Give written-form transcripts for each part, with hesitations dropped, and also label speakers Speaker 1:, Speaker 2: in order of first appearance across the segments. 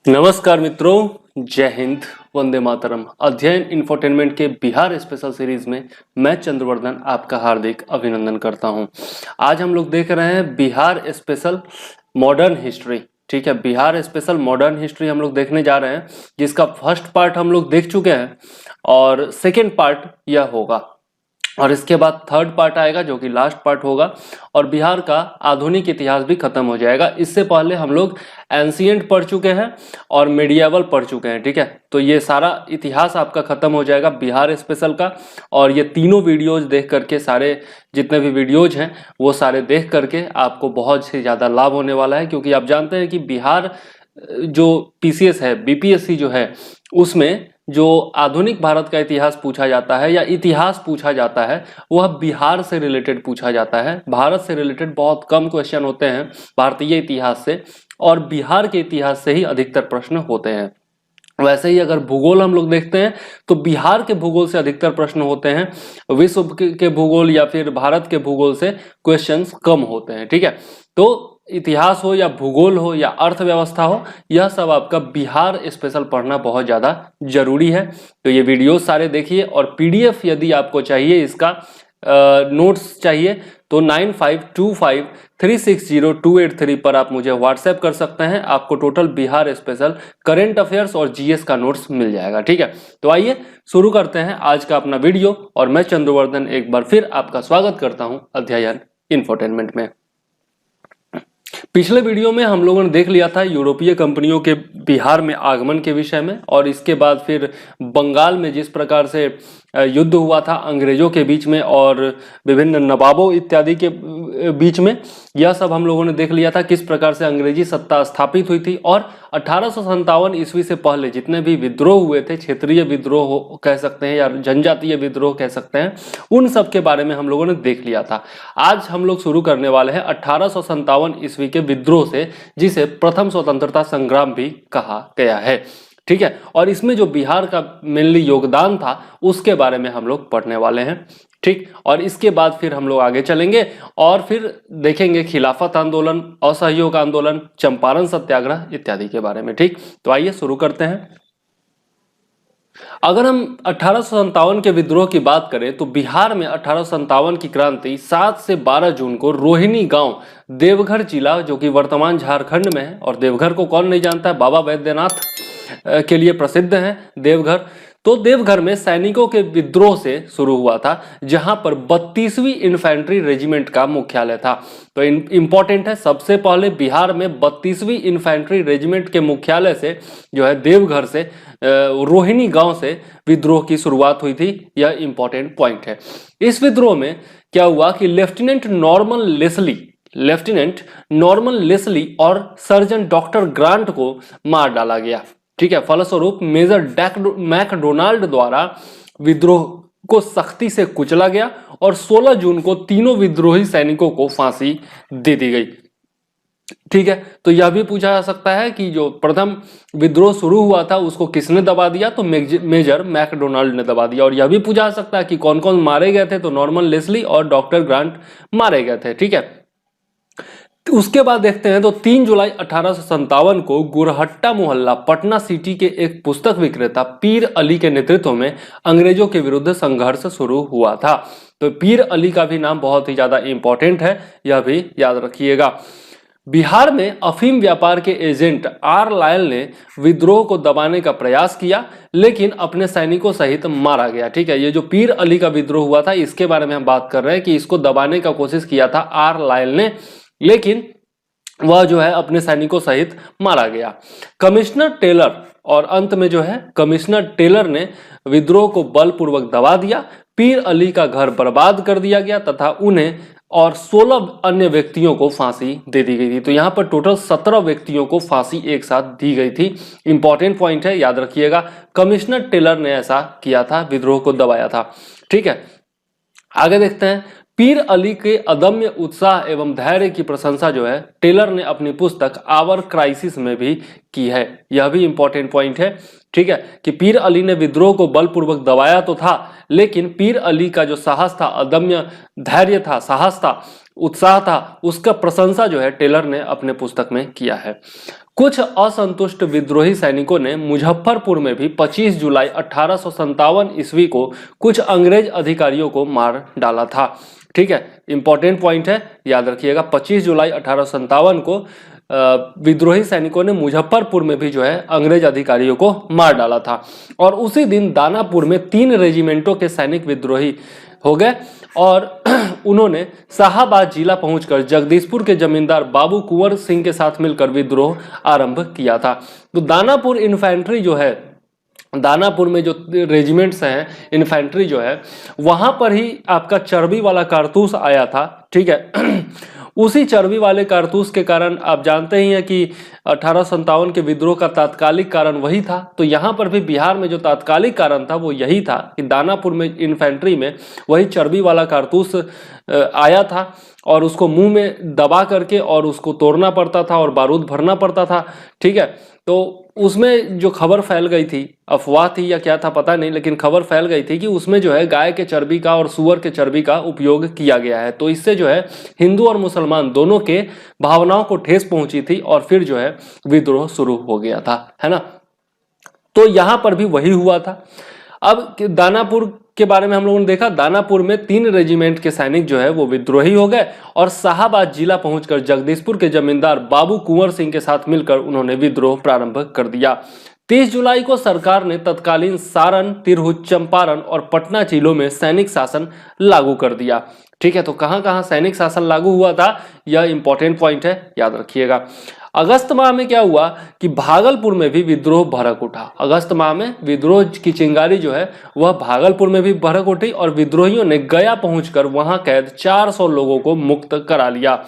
Speaker 1: नमस्कार मित्रों, जय हिंद, वंदे मातरम। अध्ययन इंफोटेनमेंट के बिहार स्पेशल सीरीज में मैं चंद्रवर्धन आपका हार्दिक अभिनंदन करता हूं। आज हम लोग देख रहे हैं बिहार स्पेशल मॉडर्न हिस्ट्री। ठीक है, बिहार स्पेशल मॉडर्न हिस्ट्री हम लोग देखने जा रहे हैं, जिसका फर्स्ट पार्ट हम लोग देख चुके हैं और सेकेंड पार्ट यह होगा और इसके बाद थर्ड पार्ट आएगा जो कि लास्ट पार्ट होगा और बिहार का आधुनिक इतिहास भी खत्म हो जाएगा। इससे पहले हम लोग एंशिएंट पढ़ चुके हैं और मेडिएवल पढ़ चुके हैं। ठीक है, तो ये सारा इतिहास आपका खत्म हो जाएगा बिहार स्पेशल का। और ये तीनों वीडियोज देख करके, सारे जितने भी वीडियोज हैं वो सारे देख करके आपको बहुत से ज़्यादा लाभ होने वाला है, क्योंकि आप जानते हैं कि बिहार जो पीसीएस है, बीपीएससी जो है, उसमें जो आधुनिक भारत का इतिहास पूछा जाता है या इतिहास पूछा जाता है वह बिहार से रिलेटेड पूछा जाता है। भारत से रिलेटेड बहुत कम क्वेश्चन होते हैं भारतीय इतिहास से, और बिहार के इतिहास से ही अधिकतर प्रश्न होते हैं। वैसे ही अगर भूगोल हम लोग देखते हैं तो बिहार के भूगोल से अधिकतर प्रश्न होते हैं, विश्व के भूगोल या फिर भारत के भूगोल से क्वेश्चंस कम होते हैं। ठीक है, तो इतिहास हो या भूगोल हो या अर्थव्यवस्था हो, यह सब आपका बिहार स्पेशल पढ़ना बहुत ज़्यादा जरूरी है। तो ये वीडियो सारे देखिए और पीडीएफ यदि आपको चाहिए, इसका नोट्स चाहिए तो 9525360283 पर आप मुझे व्हाट्सएप कर सकते हैं। आपको total Bihar special current affairs और जीएस का नोट्स मिल जाएगा। ठीक है, तो आइए शुरू करते हैं आज का अपना वीडियो और मैं चंद्रवर्धन एक बार फिर आपका स्वागत करता हूं अध्ययन इंफोटेनमेंट में। पिछले वीडियो में हम लोगों ने देख लिया था यूरोपीय कंपनियों के बिहार में आगमन के विषय में, और इसके बाद फिर बंगाल में जिस प्रकार से युद्ध हुआ था अंग्रेजों के बीच में और विभिन्न नवाबों इत्यादि के बीच में, यह सब हम लोगों ने देख लिया था किस प्रकार से अंग्रेजी सत्ता स्थापित हुई थी। और 1857 ईस्वी से पहले जितने भी विद्रोह हुए थे, क्षेत्रीय विद्रोह कह सकते हैं या जनजातीय विद्रोह कह सकते हैं, उन सब के बारे में हम लोगों ने देख लिया था। आज हम लोग शुरू करने वाले हैं 1857 ईस्वी के विद्रोह से, जिसे प्रथम स्वतंत्रता संग्राम भी कहा गया है। ठीक है, और इसमें जो बिहार का मेनली योगदान था उसके बारे में हम लोग पढ़ने वाले हैं। ठीक, और इसके बाद फिर हम लोग आगे चलेंगे और फिर देखेंगे खिलाफत आंदोलन, असहयोग आंदोलन, चंपारण सत्याग्रह इत्यादि के बारे में। ठीक, तो आइए शुरू करते हैं। अगर हम 1857 के विद्रोह की बात करें तो बिहार में 1857 की क्रांति 7 से 12 जून को रोहिणी गांव, देवघर जिला जो कि वर्तमान झारखंड में है, और देवघर को कौन नहीं जानता है, बाबा बैद्यनाथ के लिए प्रसिद्ध है देवघर। तो देवघर में सैनिकों के विद्रोह से शुरू हुआ था, जहां पर 32वीं इन्फेंट्री रेजिमेंट का मुख्यालय था। तो इंपॉर्टेंट है, सबसे पहले बिहार में 32वीं इन्फेंट्री रेजिमेंट के मुख्यालय से जो है देवघर से, रोहिणी गांव से विद्रोह की शुरुआत हुई थी। यह इंपॉर्टेंट पॉइंट है। इस विद्रोह में क्या हुआ कि लेफ्टिनेंट नॉर्मन लेस्ली और सर्जन डॉक्टर ग्रांट को मार डाला गया। ठीक है, फलस्वरूप मेजर मैकडोनाल्ड द्वारा विद्रोह को सख्ती से कुचला गया और 16 जून को तीनों विद्रोही सैनिकों को फांसी दे दी गई। ठीक है, तो यह भी पूछा जा सकता है कि जो प्रथम विद्रोह शुरू हुआ था उसको किसने दबा दिया, तो मेजर मैकडोनाल्ड ने दबा दिया। और यह भी पूछा जा सकता है कि कौन कौन मारे गए थे, तो नॉर्मन लेस्ली और डॉक्टर ग्रांट मारे गए थे। ठीक है, तो उसके बाद देखते हैं तो 3 जुलाई 1857 को गुरहट्टा मोहल्ला पटना सिटी के एक पुस्तक विक्रेता पीर अली के नेतृत्व में अंग्रेजों के विरुद्ध संघर्ष शुरू हुआ था। तो पीर अली का भी नाम बहुत ही ज्यादा इंपॉर्टेंट है, यह भी याद रखिएगा। बिहार में अफीम व्यापार के एजेंट आर लायल ने विद्रोह को दबाने का प्रयास किया, लेकिन अपने सैनिकों सहित मारा गया। ठीक है, ये जो पीर अली का विद्रोह हुआ था इसके बारे में हम बात कर रहे हैं कि इसको दबाने का कोशिश किया था आर लायल ने, लेकिन वह जो है अपने सैनिकों सहित मारा गया। कमिश्नर टेलर, और अंत में जो है कमिश्नर टेलर ने विद्रोह को बलपूर्वक दबा दिया। पीर अली का घर बर्बाद कर दिया गया तथा उन्हें और 16 अन्य व्यक्तियों को फांसी दे दी गई थी। तो यहां पर टोटल 17 व्यक्तियों को फांसी एक साथ दी गई थी। इंपॉर्टेंट पॉइंट है, याद रखिएगा। कमिश्नर टेलर ने ऐसा किया था, विद्रोह को दबाया था। ठीक है, आगे देखते हैं। पीर अली के अदम्य उत्साह एवं धैर्य की प्रशंसा जो है टेलर ने अपनी पुस्तक आवर क्राइसिस में भी की है। यह भी इंपॉर्टेंट पॉइंट है। ठीक है, कि पीर अली ने विद्रोह को बलपूर्वक दबाया तो था, लेकिन पीर अली का जो साहस था, अदम्य धैर्य था, साहस था, उत्साह था, उसका प्रशंसा जो है टेलर ने अपने पुस्तक में किया है। कुछ असंतुष्ट विद्रोही सैनिकों ने मुजफ्फरपुर में भी 25 जुलाई 1857 ईस्वी को कुछ अंग्रेज अधिकारियों को मार डाला था। ठीक है, इंपॉर्टेंट पॉइंट है, याद रखिएगा। 25 जुलाई 1857 को विद्रोही सैनिकों ने मुजफ्फरपुर में भी जो है अंग्रेज अधिकारियों को मार डाला था। और उसी दिन दानापुर में 3 रेजिमेंटों के सैनिक विद्रोही हो गए और उन्होंने शाहाबाद जिला पहुंचकर जगदीशपुर के जमींदार बाबू कुंवर सिंह के साथ मिलकर विद्रोह आरंभ किया था। तो दानापुर इन्फेंट्री जो है, दानापुर में जो रेजिमेंट्स हैं इन्फेंट्री जो है, वहां पर ही आपका चर्बी वाला कारतूस आया था। ठीक है उसी चर्बी वाले कारतूस के कारण आप जानते ही हैं कि 1857 के विद्रोह का तात्कालिक कारण वही था। तो यहाँ पर भी बिहार में जो तात्कालिक कारण था वो यही था कि दानापुर में इन्फेंट्री में वही चर्बी वाला कारतूस आया था और उसको मुंह में दबा करके और उसको तोड़ना पड़ता था और बारूद भरना पड़ता था। ठीक है, तो उसमें जो खबर फैल गई थी, अफवाह थी या क्या था पता नहीं, लेकिन खबर फैल गई थी कि उसमें जो है गाय के चर्बी का और सूअर के चर्बी का उपयोग किया गया है। तो इससे जो है हिंदू और मुसलमान दोनों के भावनाओं को ठेस पहुंची थी और फिर जो है विद्रोह शुरू हो गया था, है ना। तो यहां पर भी वही हुआ था। अब दानापुर के बारे में हम लोगों ने देखा, दानापुर में 3 रेजिमेंट के सैनिक जो है वो विद्रोही हो गए और शाहाबाद जिला पहुंचकर जगदीशपुर के जमींदार बाबू कुंवर सिंह के साथ मिलकर उन्होंने विद्रोह प्रारंभ कर दिया। 30 जुलाई को सरकार ने तत्कालीन सारण, तिरहुत, चंपारण और पटना जिलों में सैनिक शासन लागू कर दिया। ठीक है, तो कहां कहां सैनिक शासन लागू हुआ था, यह इंपॉर्टेंट पॉइंट है, याद रखिएगा। अगस्त माह में क्या हुआ कि भागलपुर में भी विद्रोह भड़क उठा। अगस्त माह में विद्रोह की चिंगारी जो है वह भागलपुर में भी भड़क उठी और विद्रोहियों ने गया पहुंचकर वहां कैद 400 लोगों को मुक्त करा लिया।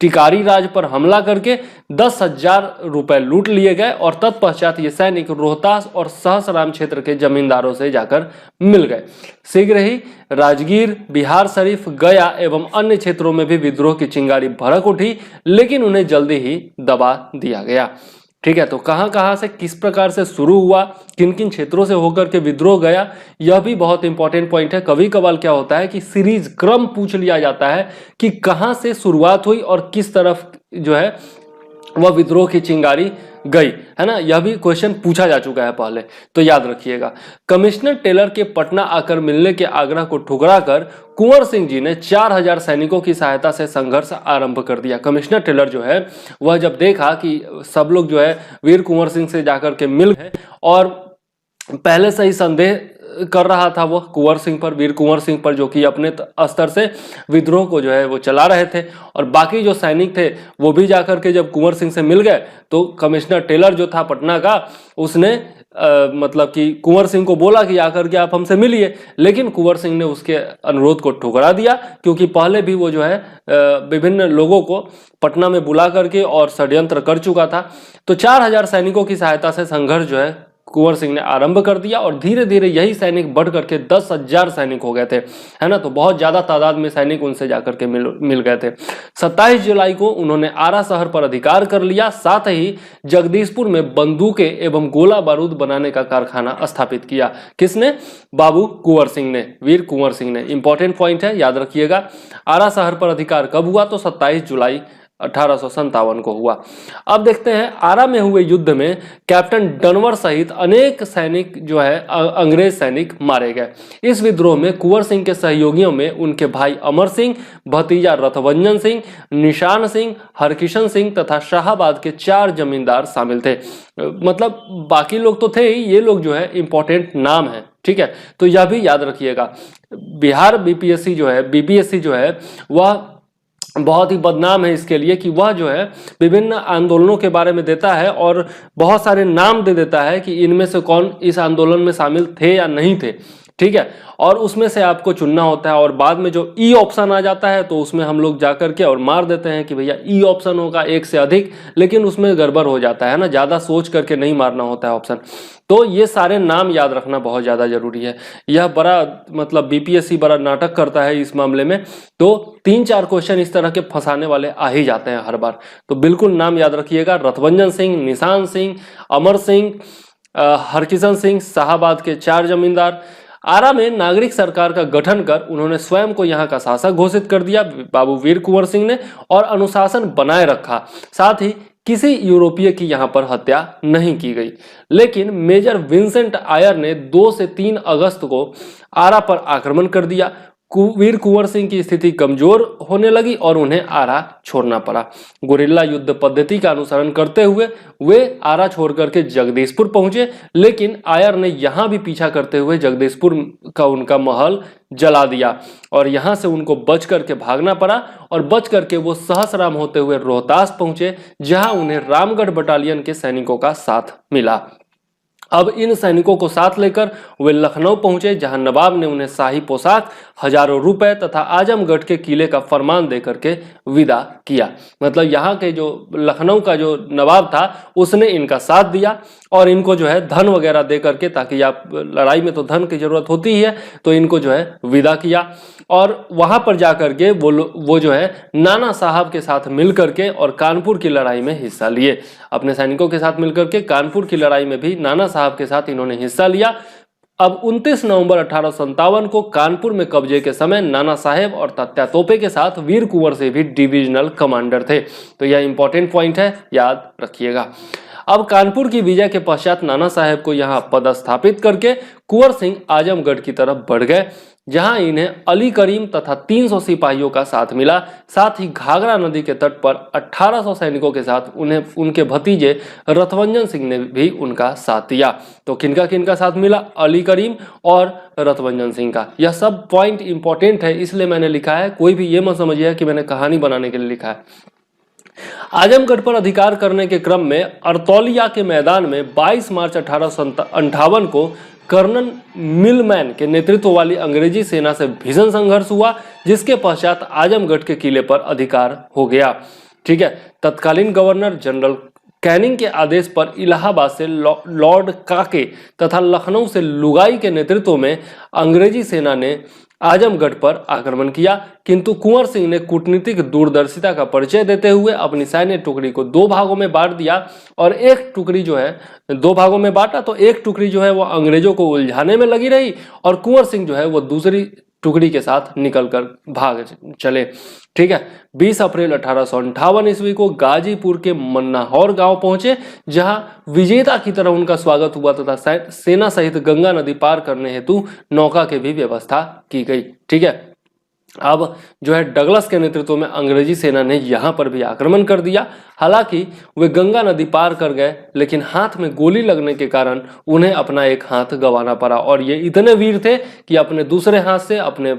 Speaker 1: टिकारी राज पर हमला करके 10,000 रुपए लूट लिए गए और तत्पश्चात ये सैनिक रोहतास और सहसराम क्षेत्र के जमींदारों से जाकर मिल गए। शीघ्र ही राजगीर, बिहार शरीफ, गया एवं अन्य क्षेत्रों में भी विद्रोह की चिंगारी भड़क उठी, लेकिन उन्हें जल्दी ही दबा दिया गया। ठीक है, तो कहां कहां से किस प्रकार से शुरू हुआ, किन किन क्षेत्रों से होकर के विद्रोह गया, यह भी बहुत इंपॉर्टेंट पॉइंट है। कभी कभार क्या होता है कि सीरीज क्रम पूछ लिया जाता है कि कहां से शुरुआत हुई और किस तरफ जो है वह विद्रोह की चिंगारी गई, है ना। यह भी क्वेश्चन पूछा जा चुका है पहले, तो याद रखिएगा। कमिश्नर टेलर के पटना आकर मिलने के आग्रह को ठुकराकर कुंवर सिंह जी ने 4000 सैनिकों की सहायता से संघर्ष आरंभ कर दिया। कमिश्नर टेलर जो है वह जब देखा कि सब लोग जो है वीर कुंवर सिंह से जाकर के मिल गए और पहले से ही संदेह कर रहा था वह कुंवर सिंह पर, वीर कुंवर सिंह पर, जो कि अपने स्तर से विद्रोह को जो है वो चला रहे थे, और बाकी जो सैनिक थे वो भी जाकर के जब कुंवर सिंह से मिल गए तो कमिश्नर टेलर जो था पटना का, उसने मतलब कि कुंवर सिंह को बोला कि आकर के आप हमसे मिलिए, लेकिन कुंवर सिंह ने उसके अनुरोध को ठुकरा दिया, क्योंकि पहले भी वो जो है विभिन्न लोगों को पटना में बुला करके और षड्यंत्र कर चुका था। तो 4000 सैनिकों की सहायता से संघर्ष जो है कुंवर सिंह ने आरंभ कर दिया और धीरे धीरे यही सैनिक बढ़ करके 10,000 सैनिक हो गए थे, है ना। तो बहुत ज्यादा तादाद में सैनिक उनसे जाकर के मिल गए थे। 27 जुलाई को उन्होंने आरा शहर पर अधिकार कर लिया। साथ ही जगदीशपुर में बंदूकें एवं गोला बारूद बनाने का कारखाना स्थापित किया। किसने? बाबू कुंवर सिंह ने, वीर कुंवर सिंह ने। इंपॉर्टेंट पॉइंट है, याद रखिएगा। आरा शहर पर अधिकार कब हुआ? तो 27 जुलाई 1857 को हुआ। अब देखते हैं आरा में हुए युद्ध में कैप्टन डनवर सहित अनेक सैनिक जो है अंग्रेज सैनिक मारे गए। इस विद्रोह में कुंवर सिंह के सहयोगियों में उनके भाई अमर सिंह, भतीजा रथभंजन सिंह, निशान सिंह, हरकिशन सिंह तथा शाहाबाद के 4 जमींदार शामिल थे। मतलब बाकी लोग तो थे ही, ये लोग जो है इंपॉर्टेंट नाम है। ठीक है, तो यह भी याद रखिएगा। बिहार बीपीएससी जो है, बीपीएससी जो है वह बहुत ही बदनाम है इसके लिए कि वह जो है विभिन्न आंदोलनों के बारे में देता है और बहुत सारे नाम दे देता है कि इनमें से कौन इस आंदोलन में शामिल थे या नहीं थे। ठीक है, और उसमें से आपको चुनना होता है और बाद में जो ई ऑप्शन आ जाता है तो उसमें हम लोग जाकर के और मार देते हैं कि भैया ई ऑप्शन होगा 1 से अधिक, लेकिन उसमें गड़बड़ हो जाता है ना, ज़्यादा सोच करके नहीं मारना होता है ऑप्शन। तो ये सारे नाम याद रखना बहुत ज़्यादा जरूरी है। यह बड़ा मतलब बीपीएससी बड़ा नाटक करता है इस मामले में। तो 3-4 क्वेश्चन इस तरह के फंसाने वाले आ ही जाते हैं हर बार, तो बिल्कुल नाम याद रखिएगा। रथभंजन सिंह, निशान सिंह, अमर सिंह, हरकिशन सिंह, शाहाबाद के 4 जमींदार। आरा में नागरिक सरकार का गठन कर उन्होंने स्वयं को यहाँ का शासक घोषित कर दिया बाबू वीर कुंवर सिंह ने, और अनुशासन बनाए रखा। साथ ही किसी यूरोपीय की यहाँ पर हत्या नहीं की गई। लेकिन मेजर विंसेंट आयर ने 2 से 3 अगस्त को आरा पर आक्रमण कर दिया। वीर कुंवर सिंह की स्थिति कमजोर होने लगी और उन्हें आरा छोड़ना पड़ा। गुरिल्ला युद्ध पद्धति का अनुसरण करते हुए वे आरा छोड़ करके जगदीशपुर पहुंचे, लेकिन आयर ने यहां भी पीछा करते हुए जगदीशपुर का उनका महल जला दिया और यहां से उनको बच करके भागना पड़ा और बच करके वो सहसराम होते हुए रोहतास पहुंचे, जहां उन्हें रामगढ़ बटालियन के सैनिकों का साथ मिला। अब इन सैनिकों को साथ लेकर वे लखनऊ पहुंचे, जहां नवाब ने उन्हें शाही पोशाक, हजारों रुपए तथा आजमगढ़ के किले का फरमान देकर के विदा किया। मतलब यहाँ के जो लखनऊ का जो नवाब था उसने इनका साथ दिया और इनको जो है धन वगैरह दे करके, ताकि आप लड़ाई में तो धन की जरूरत होती ही है, तो इनको जो है विदा किया और वहां पर जाकर के वो जो है नाना साहब के साथ मिल करके और कानपुर की लड़ाई में हिस्सा लिए। अपने सैनिकों के साथ मिलकर के कानपुर की लड़ाई में भी नाना साहब के साथ इन्होंने हिस्सा लिया। अब 29 नवंबर 1857 को कानपुर में कब्जे के समय नाना साहेब और तात्या तोपे के साथ वीर कुंवर से भी डिविजनल कमांडर थे। तो यह इंपॉर्टेंट पॉइंट है, याद रखिएगा। अब कानपुर की विजय के पश्चात नाना साहेब को यहां पदस्थापित करके कुंवर सिंह आजमगढ़ की तरफ बढ़ गए, जहां इन्हें अली करीम तथा 300 सिपाहियों का साथ मिला। साथ ही घाघरा नदी के तट पर 1800 सैनिकों के साथ उन्हें उनके भतीजे रतवंजन सिंह ने भी उनका साथ दिया। तो किनका साथ मिला? अली करीम और रतवंजन सिंह का। यह सब पॉइंट इंपॉर्टेंट है, इसलिए मैंने लिखा है। कोई भी ये मत समझिए कि मैंने कहानी बनाने के लिए लिखा है। आजमगढ़ पर अधिकार करने के क्रम में अरतौलिया के मैदान में 22 मार्च 1858 को कर्नल मिलमैन के नेतृत्व वाली अंग्रेजी सेना से भीषण संघर्ष हुआ, जिसके पश्चात आजमगढ़ के किले पर अधिकार हो गया। ठीक है, तत्कालीन गवर्नर जनरल कैनिंग के आदेश पर इलाहाबाद से लॉर्ड काके तथा लखनऊ से लुगाई के नेतृत्व में अंग्रेजी सेना ने आजमगढ़ पर आक्रमण किया, किंतु कुंवर सिंह ने कूटनीतिक दूरदर्शिता का परिचय देते हुए अपनी सैन्य टुकड़ी को 2 भागों में बांट दिया और एक टुकड़ी जो है 2 भागों में बांटा, तो एक टुकड़ी जो है वो अंग्रेजों को उलझाने में लगी रही और कुंवर सिंह जो है वो दूसरी टुकड़ी के साथ निकलकर भाग चले। ठीक है, 20 अप्रैल 1858 ईस्वी को गाजीपुर के मन्नाहौर गांव पहुंचे, जहां विजेता की तरह उनका स्वागत हुआ तथा सेना सहित गंगा नदी पार करने हेतु नौका की भी व्यवस्था की गई। ठीक है, अब जो है डगलस के नेतृत्व में अंग्रेजी सेना ने यहां पर भी आक्रमण कर दिया। हालांकि वे गंगा नदी पार कर गए, लेकिन हाथ में गोली लगने के कारण उन्हें अपना एक हाथ गंवाना पड़ा और ये इतने वीर थे कि अपने दूसरे हाथ से अपने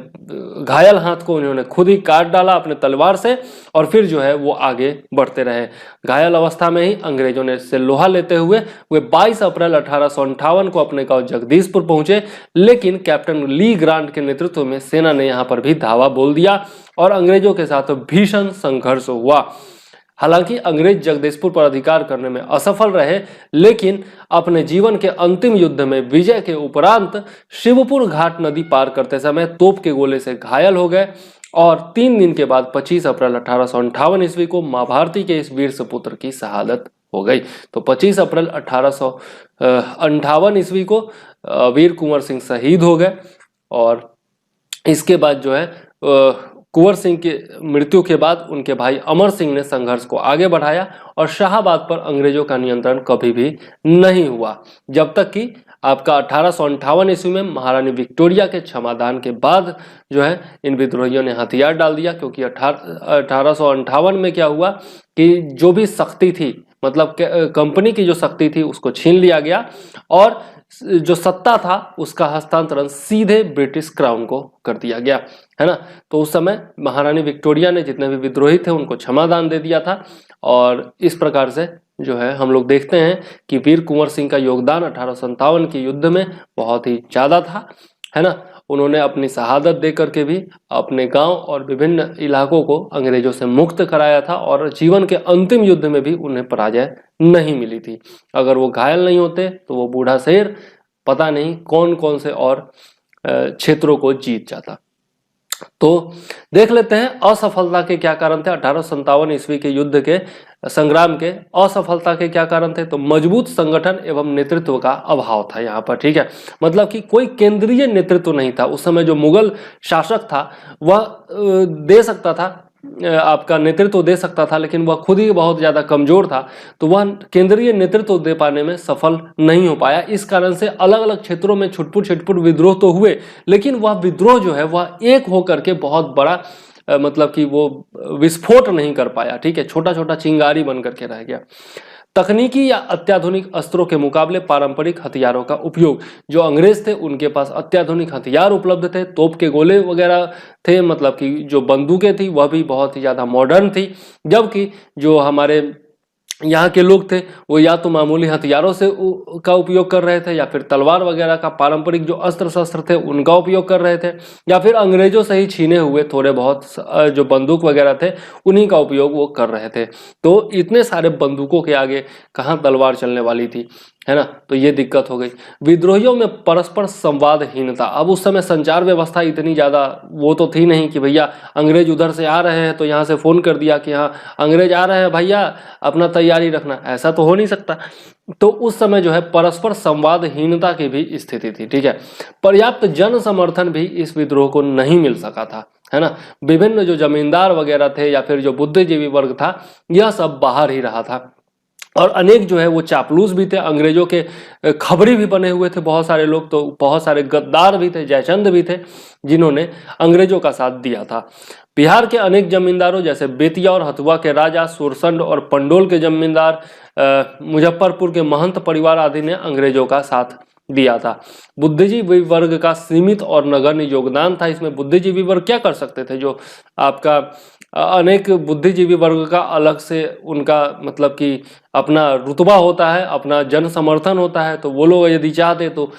Speaker 1: घायल हाथ को उन्होंने खुद ही काट डाला अपने तलवार से और फिर जो है वो आगे बढ़ते रहे। घायल अवस्था में ही अंग्रेजों ने से लोहा लेते हुए वे 22 अप्रैल 1858 को अपने गांव जगदीशपुर पहुंचे, लेकिन कैप्टन ली ग्रांट के नेतृत्व में सेना ने यहां पर भी धावा बोल दिया और अंग्रेजों के साथ भीषण संघर्ष हुआ। हालांकि अंग्रेज जगदीशपुर पर अधिकार करने में असफल रहे, लेकिन अपने जीवन के अंतिम युद्ध में विजय के उपरांत शिवपुर घाट नदी पार करते समय तोप के गोले से घायल हो गए और 3 दिन के बाद 25 अप्रैल 1858 ईस्वी को मां भारती के इस वीर सपुत्र की शहादत हो गई। तो 25 अप्रैल 1858 ईस्वी को वीर कुंवर सिंह शहीद हो गए और इसके बाद जो है कुंवर सिंह की मृत्यु के बाद उनके भाई अमर सिंह ने संघर्ष को आगे बढ़ाया और शाहाबाद पर अंग्रेजों का नियंत्रण कभी भी नहीं हुआ, जब तक कि आपका 1858 ईस्वी में महारानी विक्टोरिया के क्षमादान के बाद जो है इन विद्रोहियों ने हथियार डाल दिया। क्योंकि 1858 में क्या हुआ कि जो भी शक्ति थी, मतलब कंपनी की जो शक्ति थी उसको छीन लिया गया और जो सत्ता था उसका हस्तांतरण सीधे ब्रिटिश क्राउन को कर दिया गया, है ना। तो उस समय महारानी विक्टोरिया ने जितने भी विद्रोही थे उनको क्षमादान दे दिया था और इस प्रकार से जो है हम लोग देखते हैं कि वीर कुंवर सिंह का योगदान 1857 के युद्ध में बहुत ही ज्यादा था, है ना। उन्होंने अपनी शहादत दे करके भी अपने गांव और विभिन्न इलाकों को अंग्रेजों से मुक्त कराया था और जीवन के अंतिम युद्ध में भी उन्हें पराजय नहीं मिली थी। अगर वो घायल नहीं होते तो वो बूढ़ा शेर पता नहीं कौन कौन से और क्षेत्रों को जीत जाता। तो देख लेते हैं असफलता के क्या कारण थे। 1857 ईस्वी के युद्ध के संग्राम के असफलता के क्या कारण थे? तो मजबूत संगठन एवं नेतृत्व का अभाव था यहाँ पर। ठीक है, मतलब कि कोई केंद्रीय नेतृत्व नहीं था। उस समय जो मुगल शासक था वह दे सकता था आपका नेतृत्व दे सकता था, लेकिन वह खुद ही बहुत ज़्यादा कमज़ोर था, तो वह केंद्रीय नेतृत्व दे पाने में सफल नहीं हो पाया। इस कारण से अलग अलग क्षेत्रों में छुटपुट छिटपुट विद्रोह तो हुए, लेकिन वह विद्रोह जो है वह एक होकर के बहुत बड़ा मतलब कि वो विस्फोट नहीं कर पाया। ठीक है, छोटा छोटा चिंगारी बन करके रह गया। तकनीकी या अत्याधुनिक अस्त्रों के मुकाबले पारंपरिक हथियारों का उपयोग, जो अंग्रेज थे उनके पास अत्याधुनिक हथियार उपलब्ध थे, तोप के गोले वगैरह थे, मतलब कि जो बंदूकें थी वह भी बहुत ही ज़्यादा मॉडर्न थी, जबकि जो हमारे यहाँ के लोग थे वो या तो मामूली हथियारों से का उपयोग कर रहे थे, या फिर तलवार वगैरह का पारंपरिक जो अस्त्र शस्त्र थे उनका उपयोग कर रहे थे, या फिर अंग्रेजों से ही छीने हुए थोड़े बहुत जो बंदूक वगैरह थे उन्हीं का उपयोग वो कर रहे थे। तो इतने सारे बंदूकों के आगे कहाँ तलवार चलने वाली थी, है ना। तो ये दिक्कत हो गई। विद्रोहियों में परस्पर संवादहीनता, अब उस समय संचार व्यवस्था इतनी ज़्यादा वो तो थी नहीं कि भैया अंग्रेज उधर से आ रहे हैं तो यहाँ से फ़ोन कर दिया कि हाँ अंग्रेज आ रहे हैं भैया अपना तैयारी रखना, ऐसा तो हो नहीं सकता। तो उस समय जो है परस्पर संवादहीनता की भी स्थिति थी। ठीक है, पर्याप्त जन समर्थन भी इस विद्रोह को नहीं मिल सका था, है ना। विभिन्न जो जमींदार वगैरह थे या फिर जो बुद्धिजीवी वर्ग था यह सब बाहर ही रहा था, और अनेक जो है वो चापलूस भी थे, अंग्रेजों के खबरी भी बने हुए थे बहुत सारे लोग, तो बहुत सारे गद्दार भी थे, जयचंद भी थे जिन्होंने अंग्रेजों का साथ दिया था। बिहार के अनेक जमींदारों जैसे बेतिया और हथुआ के राजा, सुरसंड और पंडोल के जमींदार, मुजफ्फरपुर के महंत परिवार आदि ने अंग्रेजों का साथ दिया था। बुद्धिजीवी वर्ग का सीमित और नगण्य योगदान था इसमें। बुद्धिजीवी वर्ग क्या कर सकते थे, जो आपका अनेक बुद्धिजीवी वर्ग का अलग से उनका मतलब कि अपना रुतबा होता है, अपना जन समर्थन होता है, तो वो लोग यदि चाहते तो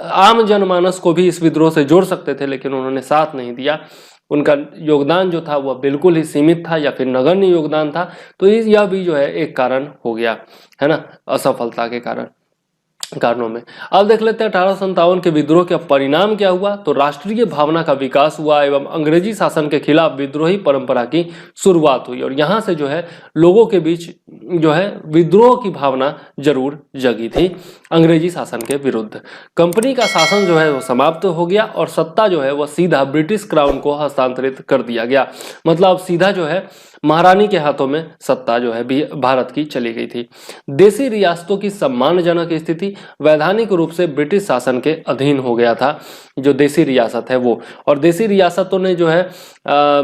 Speaker 1: आम जनमानस को भी इस विद्रोह से जोड़ सकते थे, लेकिन उन्होंने साथ नहीं दिया। उनका योगदान जो था वह बिल्कुल ही सीमित था या फिर नगण्य योगदान था। तो यह भी जो है एक कारण हो गया, है ना, असफलता के कारणों में। अब देख लेते हैं 1857 के विद्रोह का परिणाम क्या हुआ। तो राष्ट्रीय भावना का विकास हुआ एवं अंग्रेजी शासन के खिलाफ विद्रोही परंपरा की शुरुआत हुई, और यहाँ से जो है लोगों के बीच जो है विद्रोह की भावना जरूर जगी थी अंग्रेजी शासन के विरुद्ध। कंपनी का शासन जो है वो समाप्त हो गया और सत्ता जो है वह सीधा ब्रिटिश क्राउन को हस्तांतरित कर दिया गया। मतलब सीधा जो है महारानी के हाथों में सत्ता जो है भारत की चली गई थी। देसी रियासतों की सम्मानजनक स्थिति, वैधानिक रूप से ब्रिटिश शासन के अधीन हो गया था जो देसी रियासत है वो, और देसी रियासतों ने जो है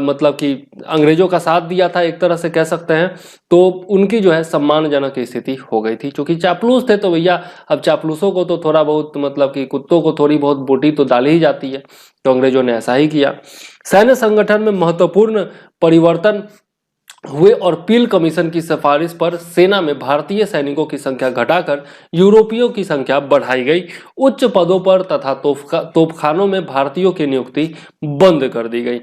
Speaker 1: मतलब कि अंग्रेजों का साथ दिया था एक तरह से कह सकते हैं, तो उनकी जो है सम्मानजनक स्थिति हो गई थी। क्योंकि चापलूस थे तो भैया अब चापलूसों को तो थोड़ा बहुत मतलब कि कुत्तों को थोड़ी बहुत बोटी तो डाली ही जाती है, तो अंग्रेजों ने ऐसा ही किया। सैन्य संगठन में महत्वपूर्ण परिवर्तन हुए और पील कमीशन की सिफारिश पर सेना में भारतीय सैनिकों की संख्या घटाकर यूरोपियों की संख्या बढ़ाई गई। उच्च पदों पर तथा तोपखानों में भारतीयों की नियुक्ति बंद कर दी गई।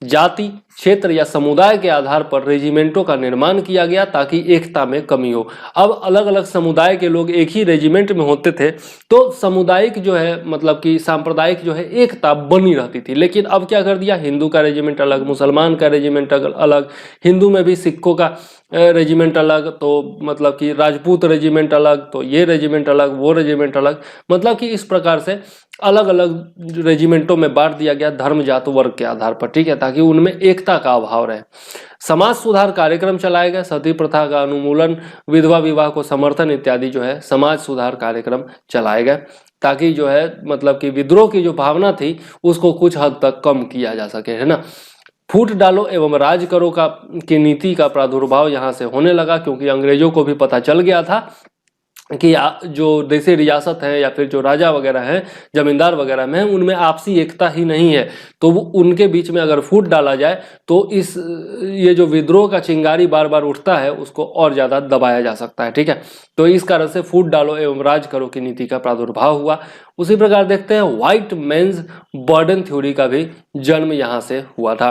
Speaker 1: जाति, क्षेत्र या समुदाय के आधार पर रेजिमेंटों का निर्माण किया गया ताकि एकता में कमी हो। अब अलग अलग समुदाय के लोग एक ही रेजिमेंट में होते थे तो सामुदायिक जो है मतलब कि सांप्रदायिक जो है एकता बनी रहती थी। लेकिन अब क्या कर दिया, हिंदू का रेजिमेंट अलग, मुसलमान का रेजिमेंट अलग, हिंदू में भी सिखों का रेजिमेंट अलग, तो मतलब कि राजपूत रेजिमेंट अलग, तो ये रेजिमेंट अलग, वो रेजिमेंट अलग, मतलब कि इस प्रकार से अलग अलग रेजिमेंटों में बांट दिया गया धर्म जात वर्ग के आधार पर। ठीक है, ताकि उनमें एकता का अभाव रहे। समाज सुधार कार्यक्रम चलाए गए, सती प्रथा का उन्मूलन, विधवा विवाह को समर्थन इत्यादि जो है समाज सुधार कार्यक्रम चलाए गए, ताकि जो है मतलब कि विद्रोह की जो भावना थी उसको कुछ हद तक कम किया जा सके, है ना। फूट डालो एवं राज करो की नीति का प्रादुर्भाव यहाँ से होने लगा, क्योंकि अंग्रेजों को भी पता चल गया था कि जो देसी रियासत है या फिर जो राजा वगैरह हैं, जमींदार वगैरह में उनमें आपसी एकता ही नहीं है, तो वो उनके बीच में अगर फूट डाला जाए तो ये जो विद्रोह का चिंगारी बार बार उठता है उसको और ज़्यादा दबाया जा सकता है। ठीक है, तो इस कारण से फूट डालो एवं राज करो की नीति का प्रादुर्भाव हुआ। उसी प्रकार देखते हैं व्हाइट मेंस बर्डन थ्योरी का भी जन्म यहाँ से हुआ था।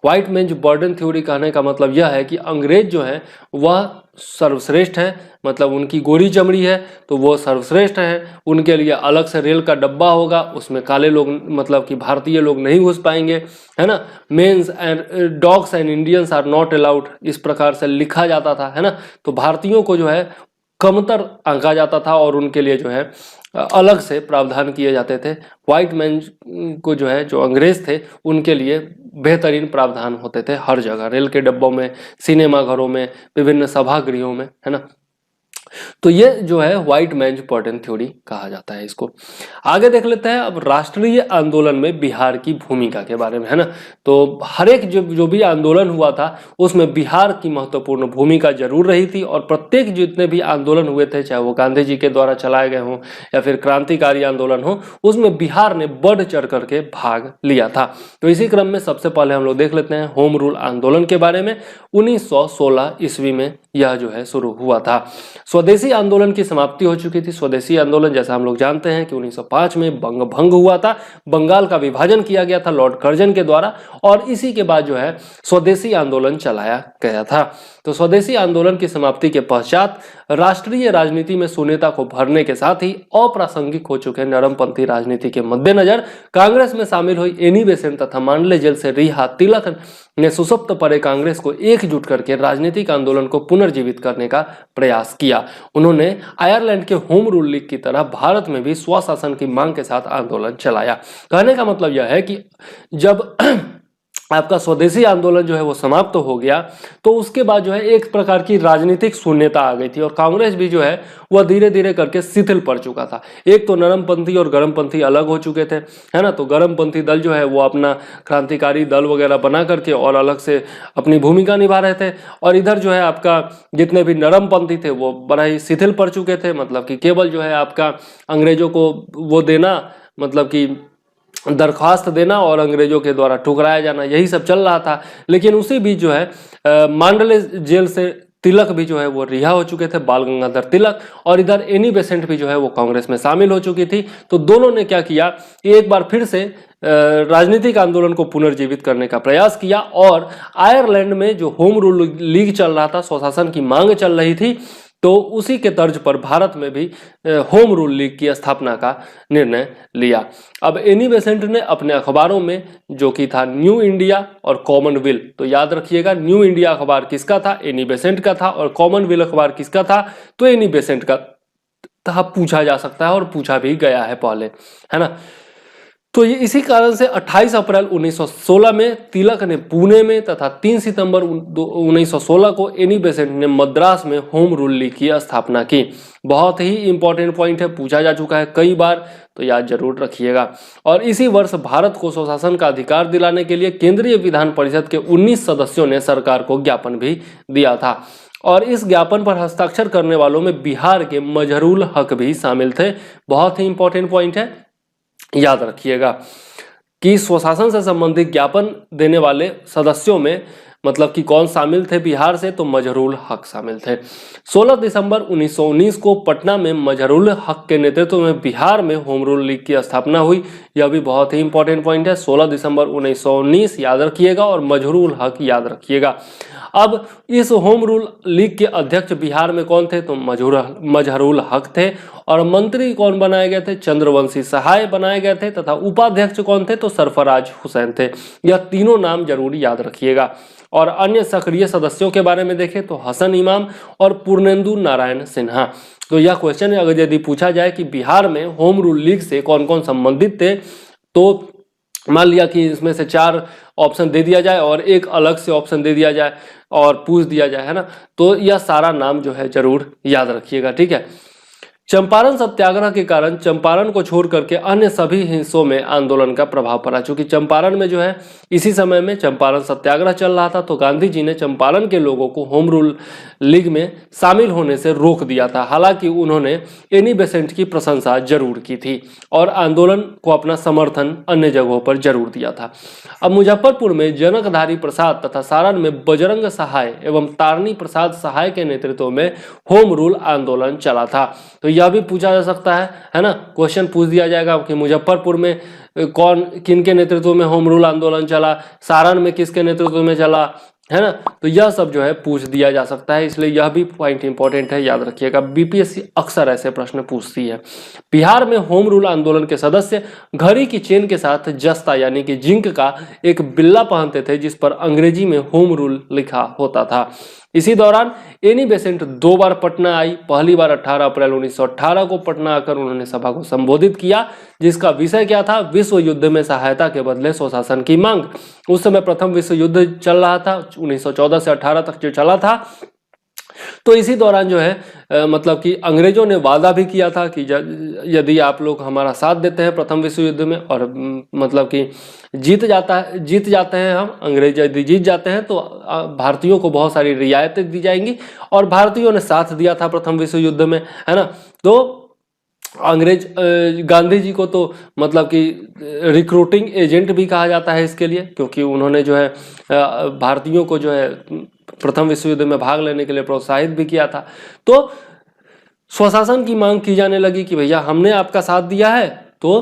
Speaker 1: व्हाइट मेंस बर्डन थ्योरी कहने का मतलब यह है कि अंग्रेज जो है वह सर्वश्रेष्ठ है, मतलब उनकी गोरी चमड़ी है तो वो सर्वश्रेष्ठ है, उनके लिए अलग से रेल का डब्बा होगा, उसमें काले लोग मतलब कि भारतीय लोग नहीं घुस पाएंगे, है ना। Men's and dogs and Indians are not allowed, इस प्रकार से लिखा जाता था, है ना। तो भारतीयों को जो है कमतर आंका जाता था और उनके लिए जो है अलग से प्रावधान किए जाते थे। व्हाइट मैन को जो है, जो अंग्रेज थे, उनके लिए बेहतरीन प्रावधान होते थे हर जगह, रेल के डब्बों में, सिनेमा घरों में, विभिन्न सभागृहों में, है ना। तो ये जो है व्हाइट मैन बर्डन थ्योरी कहा जाता है इसको। आगे देख लेते हैं अब राष्ट्रीय आंदोलन में बिहार की भूमिका के बारे में, है ना। तो हर एक जो भी आंदोलन हुआ था उसमें बिहार की महत्वपूर्ण भूमिका जरूर रही थी, और प्रत्येक जितने भी आंदोलन हुए थे, चाहे वो गांधी जी के द्वारा चलाए गए हों या फिर क्रांतिकारी आंदोलन हो, उसमें बिहार ने बढ़ चढ़ करके भाग लिया था। तो इसी क्रम में सबसे पहले हम लोग देख लेते हैं होम रूल आंदोलन के बारे में। 1916 ईस्वी में यह जो है शुरू हुआ था। स्वदेशी आंदोलन की समाप्ति हो चुकी थी। स्वदेशी आंदोलन जैसा हम लोग जानते हैं कि 1905 में बंग भंग हुआ था, बंगाल का विभाजन किया गया था लॉर्ड कर्जन के द्वारा, और इसी के बाद जो है स्वदेशी आंदोलन चलाया गया था। तो स्वदेशी आंदोलन की समाप्ति के पश्चात राष्ट्रीय राजनीति में शून्यता को भरने के साथ ही अप्रासंगिक हो चुके नरमपंथी राजनीति के मद्देनजर कांग्रेस में शामिल हुई एनी बेसेंट तथा मांडले जेल से रिहा तिलक ने सुसप्त पड़े कांग्रेस को एकजुट करके राजनीतिक आंदोलन को पुनर्जीवित करने का प्रयास किया। उन्होंने आयरलैंड के होम रूल लीग की तरह भारत में भी स्वशासन की मांग के साथ आंदोलन चलाया। कहने का मतलब यह है कि जब आपका स्वदेशी आंदोलन जो है वो समाप्त हो गया, तो उसके बाद जो है एक प्रकार की राजनीतिक शून्यता आ गई थी, और कांग्रेस भी जो है वह धीरे धीरे करके शिथिल पड़ चुका था। एक तो नरमपंथी और गर्मपंथी अलग हो चुके थे, है ना। तो गर्मपंथी दल जो है वो अपना क्रांतिकारी दल वगैरह बना करके और अलग से अपनी भूमिका निभा रहे थे, और इधर जो है आपका जितने भी नरमपंथी थे वो बड़ा ही शिथिल पड़ चुके थे। मतलब कि केवल जो है आपका अंग्रेजों को वो देना, मतलब कि दरख्वास्त देना और अंग्रेजों के द्वारा ठुकराया जाना, यही सब चल रहा था। लेकिन उसी बीच जो है मांडले जेल से तिलक भी जो है वो रिहा हो चुके थे, बाल गंगाधर तिलक, और इधर एनी बेसेंट भी जो है वो कांग्रेस में शामिल हो चुकी थी। तो दोनों ने क्या किया, एक बार फिर से राजनीतिक आंदोलन को पुनर्जीवित करने का प्रयास किया, और आयरलैंड में जो होम रूल लीग चल रहा था, स्वशासन की मांग चल रही थी, तो उसी के तर्ज पर भारत में भी होम रूल लीग की स्थापना का निर्णय लिया। अब एनी बेसेंट ने अपने अखबारों में, जो कि था न्यू इंडिया और कॉमनवेल्थ, तो याद रखिएगा न्यू इंडिया अखबार किसका था, एनी बेसेंट का था, और कॉमनवेल्थ अखबार किसका था, तो एनी बेसेंट का था। पूछा जा सकता है और पूछा भी गया है पहले, है ना। तो ये इसी कारण से 28 अप्रैल 1916 में तिलक ने पुणे में तथा 3 सितंबर 1916 को एनी बेसेंट ने मद्रास में होम रूल लीग की स्थापना की। बहुत ही इंपॉर्टेंट पॉइंट है, पूछा जा चुका है कई बार, तो याद जरूर रखिएगा। और इसी वर्ष भारत को स्वशासन का अधिकार दिलाने के लिए केंद्रीय विधान परिषद के 19 सदस्यों ने सरकार को ज्ञापन भी दिया था, और इस ज्ञापन पर हस्ताक्षर करने वालों में बिहार के मजहरूल हक भी शामिल थे। बहुत ही इंपॉर्टेंट पॉइंट है, याद रखिएगा कि स्वशासन से संबंधित ज्ञापन देने वाले सदस्यों में मतलब कि कौन शामिल थे बिहार से, तो मजहरूल हक शामिल थे। 16 दिसंबर 1919 को पटना में मजहरूल हक के नेतृत्व में बिहार में होम रूल लीग की स्थापना हुई। यह भी बहुत ही इंपॉर्टेंट पॉइंट है, 16 दिसंबर 1919 याद रखिएगा, और मजहरूल हक याद रखिएगा। अब इस होम रूल लीग के अध्यक्ष बिहार में कौन थे, तो मजहरूल हक थे, और मंत्री कौन बनाए गए थे, चंद्रवंशी सहाय बनाए गए थे, तथा उपाध्यक्ष कौन थे, तो सरफराज हुसैन थे। यह तीनों नाम जरूर याद रखिएगा। और अन्य सक्रिय सदस्यों के बारे में देखें तो हसन इमाम और पूर्णेंदु नारायण सिन्हा। तो यह क्वेश्चन अगर यदि पूछा जाए कि बिहार में होम रूल लीग से कौन कौन संबंधित थे, तो मान लिया कि इसमें से 4 ऑप्शन दे दिया जाए और एक अलग से ऑप्शन दे दिया जाए और पूछ दिया जाए, है ना, तो यह सारा नाम जो है जरूर याद रखिएगा, ठीक है। चंपारण सत्याग्रह के कारण चंपारण को छोड़ करके अन्य सभी हिस्सों में आंदोलन का प्रभाव पड़ा। चूंकि चंपारण में जो है इसी समय में चंपारण सत्याग्रह चल रहा था, तो गांधी जी ने चंपारण के लोगों को होम रूल लीग में शामिल होने से रोक दिया था। हालांकि उन्होंने एनी बेसेंट की प्रशंसा जरूर की थी और आंदोलन को अपना समर्थन अन्य जगहों पर जरूर दिया था। अब मुजफ्फरपुर में जनकधारी प्रसाद तथा सारण में बजरंग सहाय एवं तारणी प्रसाद सहाय के नेतृत्व में होम रूल आंदोलन चला था। तो यह भी पूछा जा सकता है ना, क्वेश्चन पूछ दिया जाएगा कि मुजफ्फरपुर में कौन किन के नेतृत्व में होम रूल आंदोलन चला, सारण में किसके नेतृत्व में चला, है ना, तो यह सब जो है पूछ दिया जा सकता है, इसलिए यह भी पॉइंट इंपॉर्टेंट है, याद रखिएगा। बीपीएससी अक्सर ऐसे प्रश्न पूछती है। बिहार में होम रूल आंदोलन के सदस्य घड़ी की चेन के साथ जस्ता यानी कि जिंक का एक बिल्ला पहनते थे जिस पर अंग्रेजी में होम रूल लिखा होता था। इसी दौरान एनी बेसेंट 2 बार पटना आई। पहली बार 18 अप्रैल 1918 को पटना आकर उन्होंने सभा को संबोधित किया, जिसका विषय क्या था? विश्व युद्ध में सहायता के बदले स्वशासन की मांग। उस समय प्रथम विश्व युद्ध चल रहा था, 1914 से 18 तक जो चला था। तो इसी दौरान जो है मतलब कि अंग्रेजों ने वादा भी किया था कि यदि आप लोग हमारा साथ देते हैं प्रथम विश्व युद्ध में और मतलब कि जीत जाते हैं हम, अंग्रेज यदि जीत जाते हैं तो भारतीयों को बहुत सारी रियायतें दी जाएंगी। और भारतीयों ने साथ दिया था प्रथम विश्व युद्ध में, है ना। तो अंग्रेज गांधी जी को तो मतलब कि रिक्रूटिंग एजेंट भी कहा जाता है इसके लिए, क्योंकि उन्होंने जो है भारतीयों को जो है प्रथम विश्व युद्ध में भाग लेने के लिए प्रोत्साहित भी किया था। तो स्वशासन की मांग की जाने लगी कि भैया हमने आपका साथ दिया है तो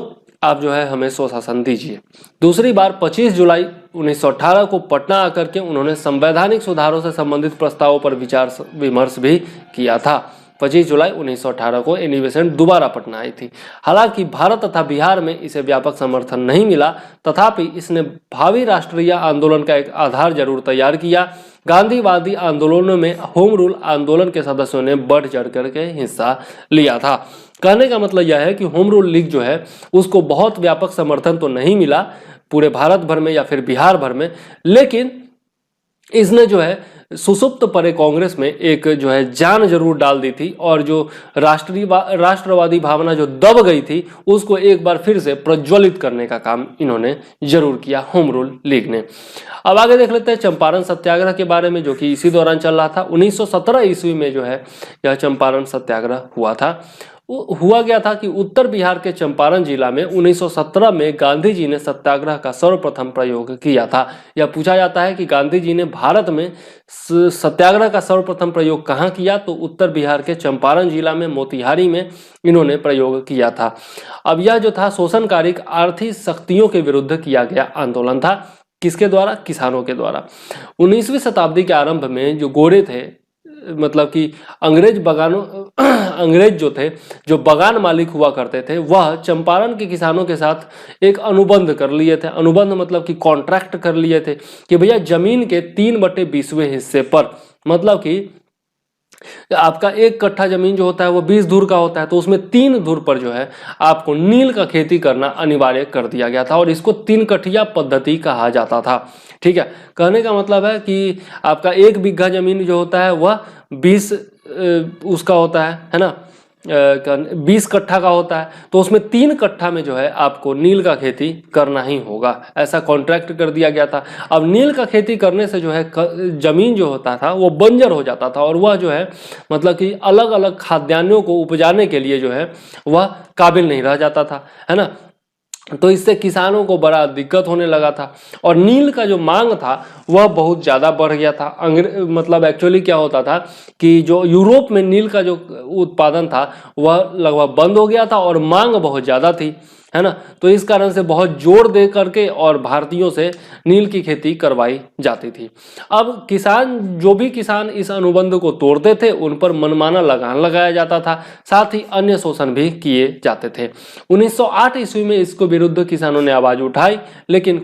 Speaker 1: आप जो है हमें स्वशासन दीजिए। दूसरी बार 25 जुलाई 1918 को पटना आकर के उन्होंने संवैधानिक सुधारों से संबंधित प्रस्तावों पर विचार विमर्श भी किया था। 25 जुलाई 1918 को एनी बेसेंट दोबारा पटना आई थी। हालांकि भारत तथा बिहार में इसे व्यापक समर्थन नहीं मिला, तथापि इसने भावी राष्ट्रीय आंदोलन का एक आधार जरूर तैयार किया। गांधीवादी आंदोलनों में होम रूल आंदोलन के सदस्यों ने बढ़ चढ़ करके हिस्सा लिया था। कहने का मतलब यह है कि होम रूल लीग जो है उसको बहुत व्यापक समर्थन तो नहीं मिला पूरे भारत भर में या फिर बिहार भर में, लेकिन इसने जो है सुसुप्त पड़े कांग्रेस में एक जो है जान जरूर डाल दी थी, और जो राष्ट्रवादी भावना जो दब गई थी उसको एक बार फिर से प्रज्वलित करने का काम इन्होंने जरूर किया होम रूल लीग ने। अब आगे देख लेते हैं चंपारण सत्याग्रह के बारे में, जो कि इसी दौरान चल रहा था। 1917 ईस्वी में जो है यह चंपारण सत्याग्रह हुआ था। हुआ गया था कि उत्तर बिहार के चंपारण जिला में 1917 में गांधी जी ने सत्याग्रह का सर्वप्रथम प्रयोग किया था। यह पूछा जाता है कि गांधी जी ने भारत में सत्याग्रह का सर्वप्रथम प्रयोग कहाँ किया, तो उत्तर बिहार के चंपारण जिला में मोतिहारी में इन्होंने प्रयोग किया था। अब यह जो था शोषणकारी आर्थिक शक्तियों के विरुद्ध किया गया आंदोलन था। किसके द्वारा? किसानों के द्वारा। 19वीं शताब्दी के आरंभ में जो गोरे थे, मतलब कि अंग्रेज जो थे, जो बगान मालिक हुआ करते थे, वह चंपारण के किसानों के साथ एक अनुबंध कर लिए थे। अनुबंध मतलब कि कॉन्ट्रैक्ट कर लिए थे कि भैया जमीन के 3/20वें हिस्से पर, मतलब कि आपका 1 कट्ठा जमीन जो होता है वो 20 धुर का होता है, तो उसमें 3 धुर पर जो है आपको नील का खेती करना अनिवार्य कर दिया गया था, और इसको 3 कठिया पद्धति कहा जाता था। ठीक है, कहने का मतलब है कि आपका 1 बीघा जमीन जो होता है वह 20 उसका होता है ना, 20 कट्ठा का होता है, तो उसमें 3 कट्ठा में जो है आपको नील का खेती करना ही होगा, ऐसा कॉन्ट्रैक्ट कर दिया गया था। अब नील का खेती करने से जो है जमीन जो होता था वो बंजर हो जाता था, और वह जो है मतलब कि अलग अलग खाद्यान्नों को उपजाने के लिए जो है वह काबिल नहीं रह जाता था, है ना। तो इससे किसानों को बड़ा दिक्कत होने लगा था, और नील का जो मांग था वह बहुत ज़्यादा बढ़ गया था। मतलब एक्चुअली क्या होता था कि जो यूरोप में नील का जो उत्पादन था वह लगभग बंद हो गया था, और मांग बहुत ज़्यादा थी, है ना। तो इस कारण से बहुत जोर दे करके और भारतीयों से नील की खेती करवाई जाती थी। अब जो भी किसान इस अनुबंध को तोड़ते थे उन पर मनमाना लगान लगाया जाता था, साथ ही अन्य शोषण भी किए जाते थे। 1908 ईस्वी में इसको विरुद्ध किसानों ने आवाज उठाई, लेकिन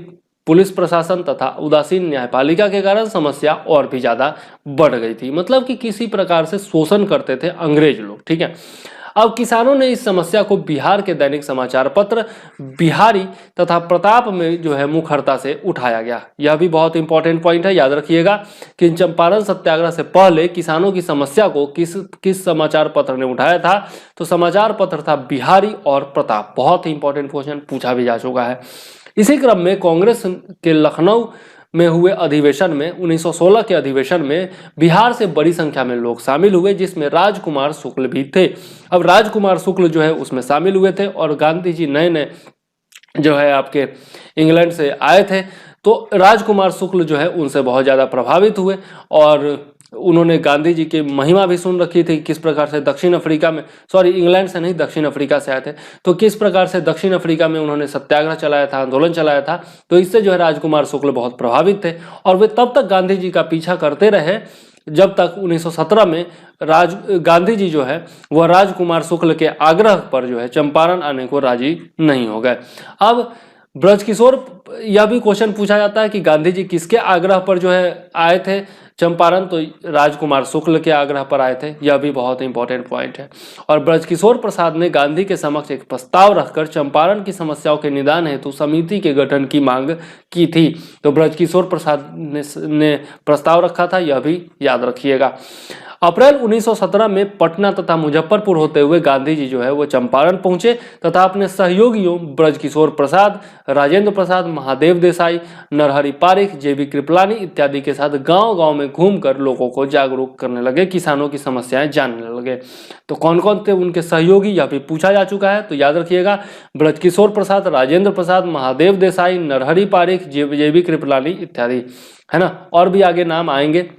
Speaker 1: पुलिस प्रशासन तथा उदासीन न्यायपालिका के कारण समस्या और भी ज्यादा बढ़ गई थी। मतलब कि किसी प्रकार से शोषण करते थे अंग्रेज लोग। ठीक है, अब किसानों ने इस समस्या को बिहार के दैनिक समाचार पत्र बिहारी तथा प्रताप में जो है मुखरता से उठाया गया। यह भी बहुत इंपॉर्टेंट पॉइंट है, याद रखिएगा कि चंपारण सत्याग्रह से पहले किसानों की समस्या को किस समाचार पत्र ने उठाया था, तो समाचार पत्र था बिहारी और प्रताप। बहुत ही इंपॉर्टेंट क्वेश्चन पूछा भी जा चुका है। इसी क्रम में कांग्रेस के लखनऊ में हुए अधिवेशन में 1916 के अधिवेशन में बिहार से बड़ी संख्या में लोग शामिल हुए, जिसमें राजकुमार शुक्ल भी थे। अब राजकुमार शुक्ल जो है उसमें शामिल हुए थे, और गांधी जी नए नए जो है आपके इंग्लैंड से आए थे, तो राजकुमार शुक्ल जो है उनसे बहुत ज़्यादा प्रभावित हुए, और उन्होंने गांधी जी की महिमा भी सुन रखी थी, किस प्रकार से दक्षिण अफ्रीका में, सॉरी इंग्लैंड से नहीं दक्षिण अफ्रीका से आए थे, तो किस प्रकार से दक्षिण अफ्रीका में उन्होंने सत्याग्रह चलाया था, आंदोलन चलाया था। तो इससे जो है राजकुमार शुक्ल बहुत प्रभावित थे, और वे तब तक गांधी जी का पीछा करते रहे जब तक 1917 में गांधी जी जो है वह राजकुमार शुक्ल के आग्रह पर जो है चंपारण आने को राजी नहीं हो गए। अब ब्रजकिशोर, यह भी क्वेश्चन पूछा जाता है कि गांधी जी किसके आग्रह पर जो है आए थे चंपारण, तो राजकुमार शुक्ल के आग्रह पर आए थे, यह भी बहुत इंपॉर्टेंट पॉइंट है। और ब्रजकिशोर प्रसाद ने गांधी के समक्ष एक प्रस्ताव रखकर चंपारण की समस्याओं के निदान हेतु समिति के गठन की मांग की थी। तो ब्रजकिशोर प्रसाद ने प्रस्ताव रखा था, यह भी याद रखिएगा। अप्रैल 1917 में पटना तथा मुजफ्फरपुर होते हुए गांधी जी जो है वो चंपारण पहुंचे तथा अपने सहयोगियों ब्रजकिशोर प्रसाद, राजेंद्र प्रसाद, महादेव देसाई, नरहरि पारिख, जेबी कृपलानी इत्यादि के साथ गांव-गांव में घूमकर लोगों को जागरूक करने लगे, किसानों की समस्याएं जानने लगे। तो कौन कौन थे उनके सहयोगी, यह भी पूछा जा चुका है, तो याद रखिएगा ब्रजकिशोर प्रसाद, राजेंद्र प्रसाद, महादेव देसाई, नरहरि पारिख, जेबी कृपलानी इत्यादि, है ना। और भी आगे नाम आएंगे,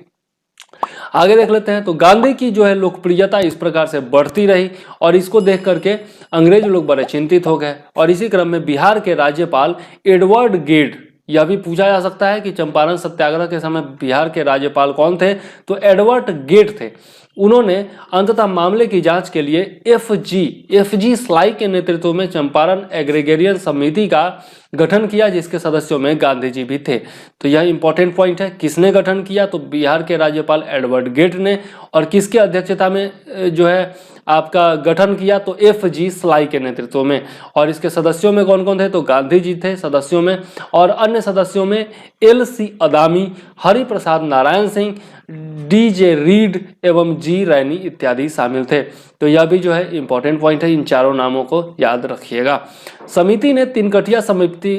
Speaker 1: आगे देख लेते हैं। तो गांधी की जो है लोकप्रियता इस प्रकार से बढ़ती रही और इसको देख करके अंग्रेज लोग बड़े चिंतित हो गए। और इसी क्रम में बिहार के राज्यपाल एडवर्ड गेड, यह भी पूछा जा सकता है कि चंपारण सत्याग्रह के समय बिहार के राज्यपाल कौन थे, तो एडवर्ड गेड थे। उन्होंने अंततः मामले की जांच के लिए एफजी स्लाई के नेतृत्व में चंपारण एग्रीगेरियन समिति का गठन किया, जिसके सदस्यों में गांधी जी भी थे। तो यह इंपॉर्टेंट पॉइंट है, किसने गठन किया, तो बिहार के राज्यपाल एडवर्ड गेड ने। और किसके अध्यक्षता में जो है आपका गठन किया, तो एफजी स्लाई के नेतृत्व में। और इसके सदस्यों में कौन कौन थे, तो गांधी जी थे सदस्यों में, और अन्य सदस्यों में LC Adami, Hariprasad Narayan Singh, DJ Reid एवं जी रैनी इत्यादि शामिल थे। तो यह भी जो है इंपॉर्टेंट पॉइंट है, इन चारों नामों को याद रखिएगा। समिति ने तिनकठिया समिति,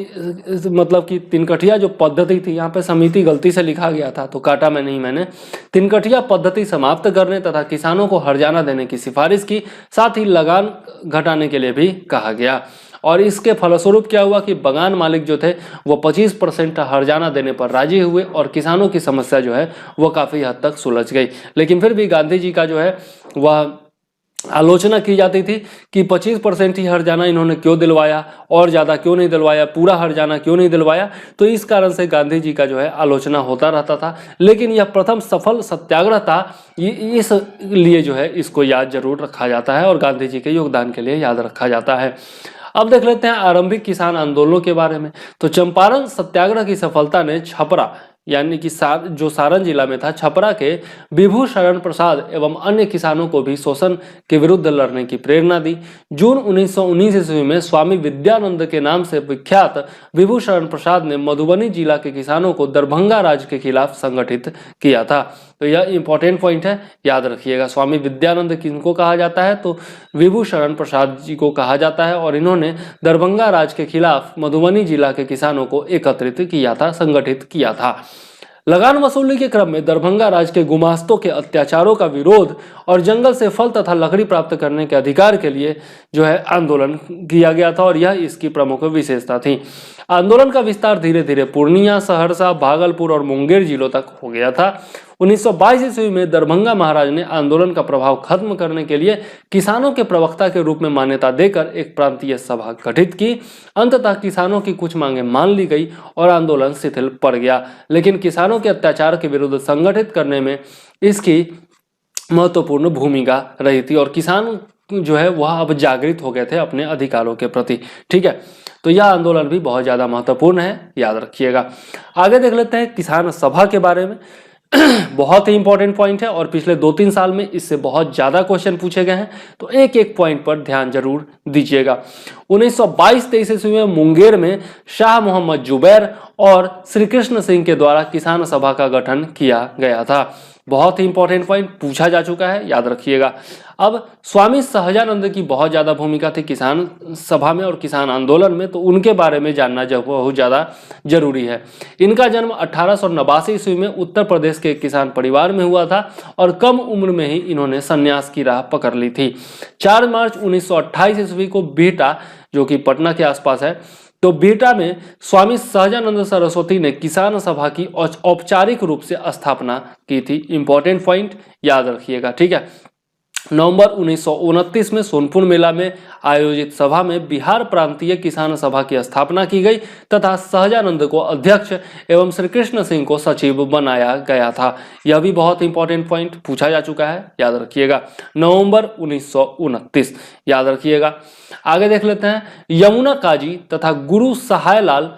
Speaker 1: मतलब कि तिनकठिया जो पद्धति थी, यहाँ पे समिति गलती से लिखा गया था तो काटा में नहीं मैंने, तिनकठिया पद्धति समाप्त करने तथा किसानों को हर्जाना देने की सिफारिश की, साथ ही लगान घटाने के लिए भी कहा गया। और इसके फलस्वरूप क्या हुआ कि बगान मालिक जो थे वो 25% हर्जाना देने पर राजी हुए और किसानों की समस्या जो है वो काफ़ी हद तक सुलझ गई। लेकिन फिर भी गांधी जी का जो है वह आलोचना की जाती थी कि 25% ही हर्जाना इन्होंने क्यों दिलवाया, और ज़्यादा क्यों नहीं दिलवाया, पूरा हर्जाना क्यों नहीं दिलवाया। तो इस कारण से गांधी जी का जो है आलोचना होता रहता था। लेकिन यह प्रथम सफल सत्याग्रह था, इसलिए जो है इसको याद जरूर रखा जाता है और गांधी जी के योगदान के लिए याद रखा जाता है। अब देख लेते हैं आरंभिक किसान आंदोलनों के बारे में। तो चंपारण सत्याग्रह की सफलता ने छपरा, यानी कि जो सारण जिला में था, छपरा के विभू शरण प्रसाद एवं अन्य किसानों को भी शोषण के विरुद्ध लड़ने की प्रेरणा दी। जून 1919 ईस्वी में स्वामी विद्यानंद के नाम से विख्यात विभू शरण प्रसाद ने मधुबनी जिला के किसानों को दरभंगा राज्य के खिलाफ संगठित किया था। तो यह इंपॉर्टेंट पॉइंट है, याद रखिएगा। स्वामी विद्यानंद किनको कहा जाता है, तो विभू शरण प्रसाद जी को कहा जाता है, और इन्होंने दरभंगा राज्य के खिलाफ मधुबनी जिला के किसानों को एकत्रित किया था, संगठित किया था। लगान वसूली के क्रम में दरभंगा राज्य के गुमास्तों के अत्याचारों का विरोध और जंगल से फल तथा लकड़ी प्राप्त करने के अधिकार के लिए जो है आंदोलन किया गया था, और यह इसकी प्रमुख विशेषता थी। आंदोलन का विस्तार धीरे धीरे पूर्णिया, सहरसा, भागलपुर और मुंगेर जिलों तक हो गया था। 1922 ईस्वी में दरभंगा महाराज ने आंदोलन का प्रभाव खत्म करने के लिए किसानों के प्रवक्ता के रूप में मान्यता देकर एक प्रांतीय सभा गठित की। अंततः किसानों की कुछ मांगें मान ली गई और आंदोलन शिथिल पड़ गया, लेकिन किसानों के अत्याचार के विरुद्ध संगठित करने में इसकी महत्वपूर्ण भूमिका रही थी, और किसान जो है वह अब जागृत हो गए थे अपने अधिकारों के प्रति। ठीक है, तो यह आंदोलन भी बहुत ज्यादा महत्वपूर्ण है, याद रखिएगा। आगे देख लेते हैं किसान सभा के बारे में। बहुत ही इंपॉर्टेंट पॉइंट है और पिछले 2-3 साल में इससे बहुत ज्यादा क्वेश्चन पूछे गए हैं, तो एक एक पॉइंट पर ध्यान जरूर दीजिएगा। 1922-23 ईस्वी में मुंगेर में शाह मोहम्मद जुबैर और श्री कृष्ण सिंह के द्वारा किसान सभा का गठन किया गया था। बहुत ही इंपॉर्टेंट पॉइंट पूछा जा चुका है, याद रखिएगा। अब स्वामी सहजानंद की बहुत ज्यादा भूमिका थी किसान सभा में और किसान आंदोलन में, तो उनके बारे में जानना बहुत ज्यादा जरूरी है। इनका जन्म 1889 ईस्वी में उत्तर प्रदेश के किसान परिवार में हुआ था और कम उम्र में ही इन्होंने संन्यास की राह पकड़ ली थी। 4 मार्च 1928 ईस्वी को बिहटा, जो कि पटना के आसपास है, तो बिहटा में स्वामी सहजानंद सरस्वती ने किसान सभा की औपचारिक रूप से स्थापना की थी। इंपॉर्टेंट पॉइंट याद रखिएगा, ठीक है। नवंबर 1929 में सोनपुर मेला में आयोजित सभा में बिहार प्रांतीय किसान सभा की स्थापना की गई तथा सहजानंद को अध्यक्ष एवं श्री कृष्ण सिंह को सचिव बनाया गया था। यह भी बहुत इंपॉर्टेंट पॉइंट पूछा जा चुका है, याद रखिएगा। नवंबर 1929 याद रखिएगा। आगे देख लेते हैं। यमुना काजी तथा गुरु सहायलाल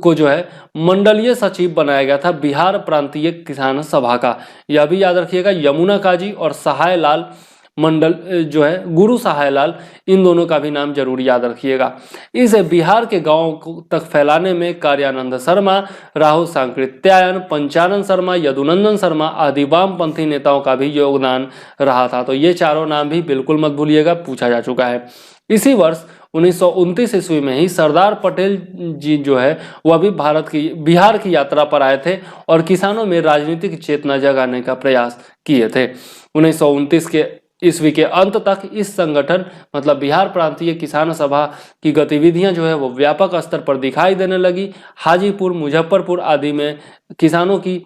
Speaker 1: को जो है मंडलीय सचिव बनाया गया था बिहार प्रांतीय किसान सभा का। यह भी याद रखिएगा। यमुना काजी और सहायलाल मंडल जो है गुरु सहायलाल, इन दोनों का भी नाम जरूर याद रखिएगा। इसे बिहार के गांवों तक फैलाने में कार्यानंद शर्मा, राहुल सांकृत्यायन, पंचानन शर्मा, यदुनंदन शर्मा आदि वामपंथी नेताओं का भी योगदान रहा था। तो ये चारों नाम भी बिल्कुल मत भूलिएगा, पूछा जा चुका है। इसी वर्ष 1929 ईस्वी में ही सरदार पटेल जी जो है वह भी बिहार की यात्रा पर आए थे और किसानों में राजनीतिक चेतना जगाने का प्रयास किए थे। 1929 के ईस्वी के अंत तक इस संगठन मतलब बिहार प्रांतीय किसान सभा की गतिविधियां जो है वो व्यापक स्तर पर दिखाई देने लगी। हाजीपुर, मुजफ्फरपुर आदि में किसानों की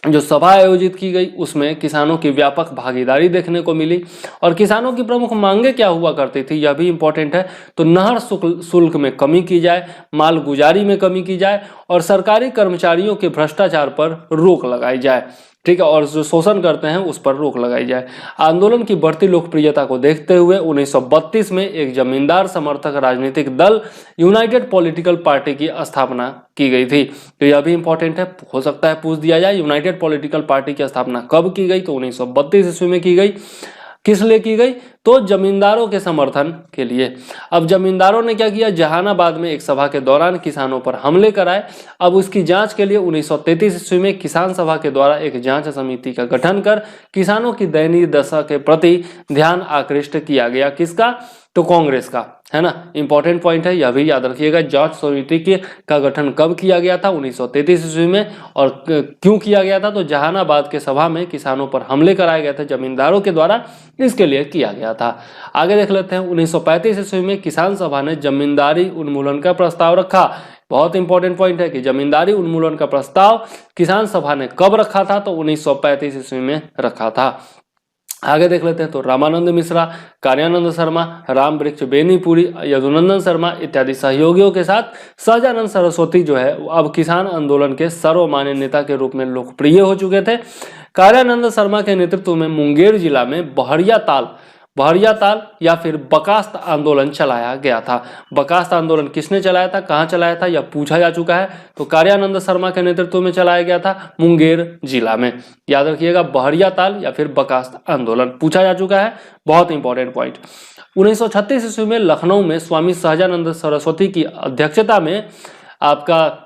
Speaker 1: जो सभा आयोजित की गई उसमें किसानों की व्यापक भागीदारी देखने को मिली। और किसानों की प्रमुख मांगे क्या हुआ करती थी, यह भी इंपॉर्टेंट है। तो नहर शुल्क में कमी की जाए, माल गुजारी में कमी की जाए और सरकारी कर्मचारियों के भ्रष्टाचार पर रोक लगाई जाए, ठीक है, और जो शोषण करते हैं उस पर रोक लगाई जाए। आंदोलन की बढ़ती लोकप्रियता को देखते हुए 1932 में एक जमींदार समर्थक राजनीतिक दल यूनाइटेड पॉलिटिकल पार्टी की स्थापना की गई थी। तो यह भी इंपॉर्टेंट है, हो सकता है पूछ दिया जाए। यूनाइटेड पॉलिटिकल पार्टी की स्थापना कब की गई, तो 1932 ईस्वी में की गई। किस लिए की गई, तो जमींदारों के समर्थन के लिए। अब जमींदारों ने क्या किया, जहानाबाद में एक सभा के दौरान किसानों पर हमले कराए। अब उसकी जांच के लिए 1933 ईस्वी में किसान सभा के द्वारा एक जांच समिति का गठन कर किसानों की दयनीय दशा के प्रति ध्यान आकृष्ट किया गया। किसका, तो कांग्रेस का, है ना, इंपॉर्टेंट पॉइंट है, यह भी याद रखिएगा। जांच समिति का गठन कब किया गया था, 1933 ईस्वी में, और क्यों किया गया था, तो जहानाबाद के सभा में किसानों पर हमले कराए गए थे जमींदारों के द्वारा, इसके लिए किया गया था। आगे देख लेते हैं। 1935 ईस्वी में किसान सभा ने जमींदारी उन्मूलन का प्रस्ताव रखा। बहुत इंपॉर्टेंट पॉइंट है कि जमींदारी उन्मूलन का प्रस्ताव किसान सभा ने कब रखा था, तो 1935 ईस्वी में रखा था। आगे देख लेते हैं। तो रामानंद मिश्रा, कार्यानंद शर्मा, राम वृक्ष बेनीपुरी, यदुनंदन शर्मा इत्यादि सहयोगियों के साथ सहजानंद सरस्वती जो है अब किसान आंदोलन के सर्वमान्य नेता के रूप में लोकप्रिय हो चुके थे। कार्यानंद शर्मा के नेतृत्व में मुंगेर जिला में बहरिया ताल या फिर बकास्त आंदोलन चलाया गया था। बकास्त आंदोलन किसने चलाया था, कहां चलाया था, यह पूछा जा चुका है। तो कार्यानंद शर्मा के नेतृत्व में चलाया गया था मुंगेर जिला में, याद रखिएगा। बहरिया ताल या फिर बकास्त आंदोलन पूछा जा चुका है, बहुत इंपॉर्टेंट पॉइंट। 1936 ईस्वी में लखनऊ में स्वामी सहजानंद सरस्वती की अध्यक्षता में आपका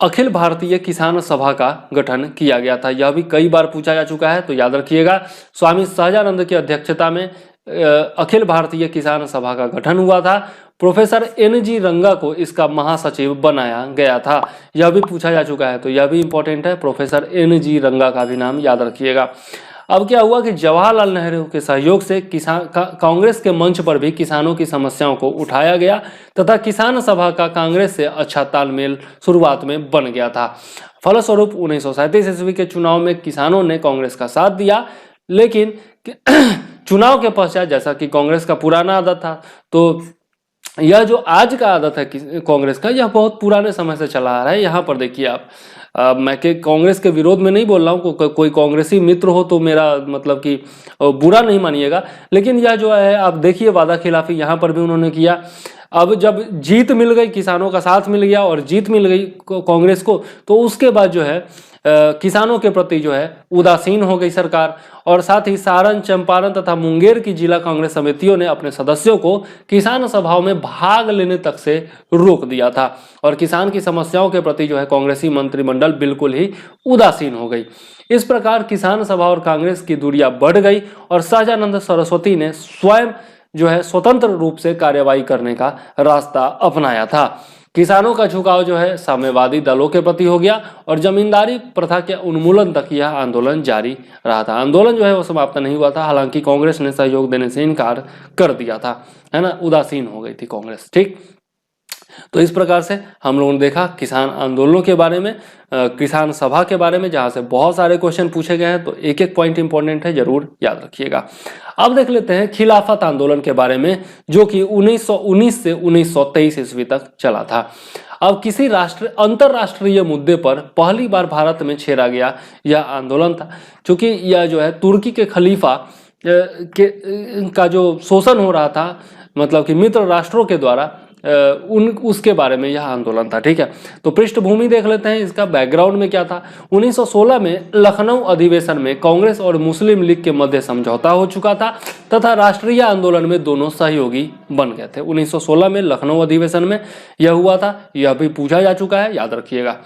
Speaker 1: अखिल भारतीय किसान सभा का गठन किया गया था। यह भी कई बार पूछा जा चुका है, तो याद रखिएगा। स्वामी सहजानंद की अध्यक्षता में अखिल भारतीय किसान सभा का गठन हुआ था। प्रोफेसर NG रंगा को इसका महासचिव बनाया गया था। यह भी पूछा जा चुका है, तो यह भी इंपॉर्टेंट है। प्रोफेसर NG रंगा का भी नाम याद रखिएगा। अब क्या हुआ कि जवाहरलाल नेहरू के सहयोग से कांग्रेस के मंच पर भी किसानों की समस्याओं को उठाया गया तथा किसान सभा का कांग्रेस से अच्छा तालमेल शुरुआत में बन गया था। फलस्वरूप 1937 ईस्वी के चुनाव में किसानों ने कांग्रेस का साथ दिया, लेकिन चुनाव के पश्चात, जैसा कि कांग्रेस का पुराना आदत था, तो यह जो आज का आदत है कांग्रेस का, यह बहुत पुराने समय से चला आ रहा है। यहाँ पर देखिए आप, मैं के कांग्रेस के विरोध में नहीं बोल रहा हूँ, कोई कांग्रेसी मित्र हो तो मेरा मतलब कि बुरा नहीं मानिएगा, लेकिन यह जो है आप देखिए वादा खिलाफी यहाँ पर भी उन्होंने किया। अब जब जीत मिल गई, किसानों का साथ मिल गया और जीत मिल गई कांग्रेस को, तो उसके बाद जो है किसानों के प्रति जो है उदासीन हो गई सरकार। और साथ ही सारण, चंपारण तथा मुंगेर की जिला कांग्रेस समितियों ने अपने सदस्यों को किसान सभाओं में भाग लेने तक से रोक दिया था और किसान की समस्याओं के प्रति जो है कांग्रेसी मंत्रिमंडल बिल्कुल ही उदासीन हो गई। इस प्रकार किसान सभा और कांग्रेस की दूरियां बढ़ गई और सहजानंद सरस्वती ने स्वयं जो है स्वतंत्र रूप से कार्यवाही करने का रास्ता अपनाया था। किसानों का झुकाव जो है साम्यवादी दलों के प्रति हो गया और जमींदारी प्रथा के उन्मूलन तक यह आंदोलन जारी रहा था। आंदोलन जो है वो समाप्त नहीं हुआ था, हालांकि कांग्रेस ने सहयोग देने से इनकार कर दिया था, है ना, उदासीन हो गई थी कांग्रेस। ठीक, तो इस प्रकार से हम लोगों ने देखा किसान आंदोलनों के बारे में, किसान सभा के बारे में, जहां से बहुत सारे क्वेश्चन पूछे गए हैं। तो एक एक पॉइंट इंपॉर्टेंट है, जरूर याद रखिएगा। अब देख लेते हैं खिलाफत आंदोलन के बारे में, जो कि 1919 से 1923 ईस्वी तक चला था। अब किसी अंतरराष्ट्रीय मुद्दे पर पहली बार भारत में छेड़ा गया यह आंदोलन था, क्योंकि यह जो है तुर्की के खलीफा का जो शोषण हो रहा था, मतलब कि मित्र राष्ट्रों के द्वारा, उसके बारे में यह आंदोलन था। ठीक है, तो पृष्ठभूमि देख लेते हैं, इसका बैकग्राउंड में क्या था। 1916 में लखनऊ अधिवेशन में कांग्रेस और मुस्लिम लीग के मध्य समझौता हो चुका था तथा राष्ट्रीय आंदोलन में दोनों सहयोगी बन गए थे। 1916 में लखनऊ अधिवेशन में यह हुआ था, यह भी पूछा जा चुका है, याद रखिएगा।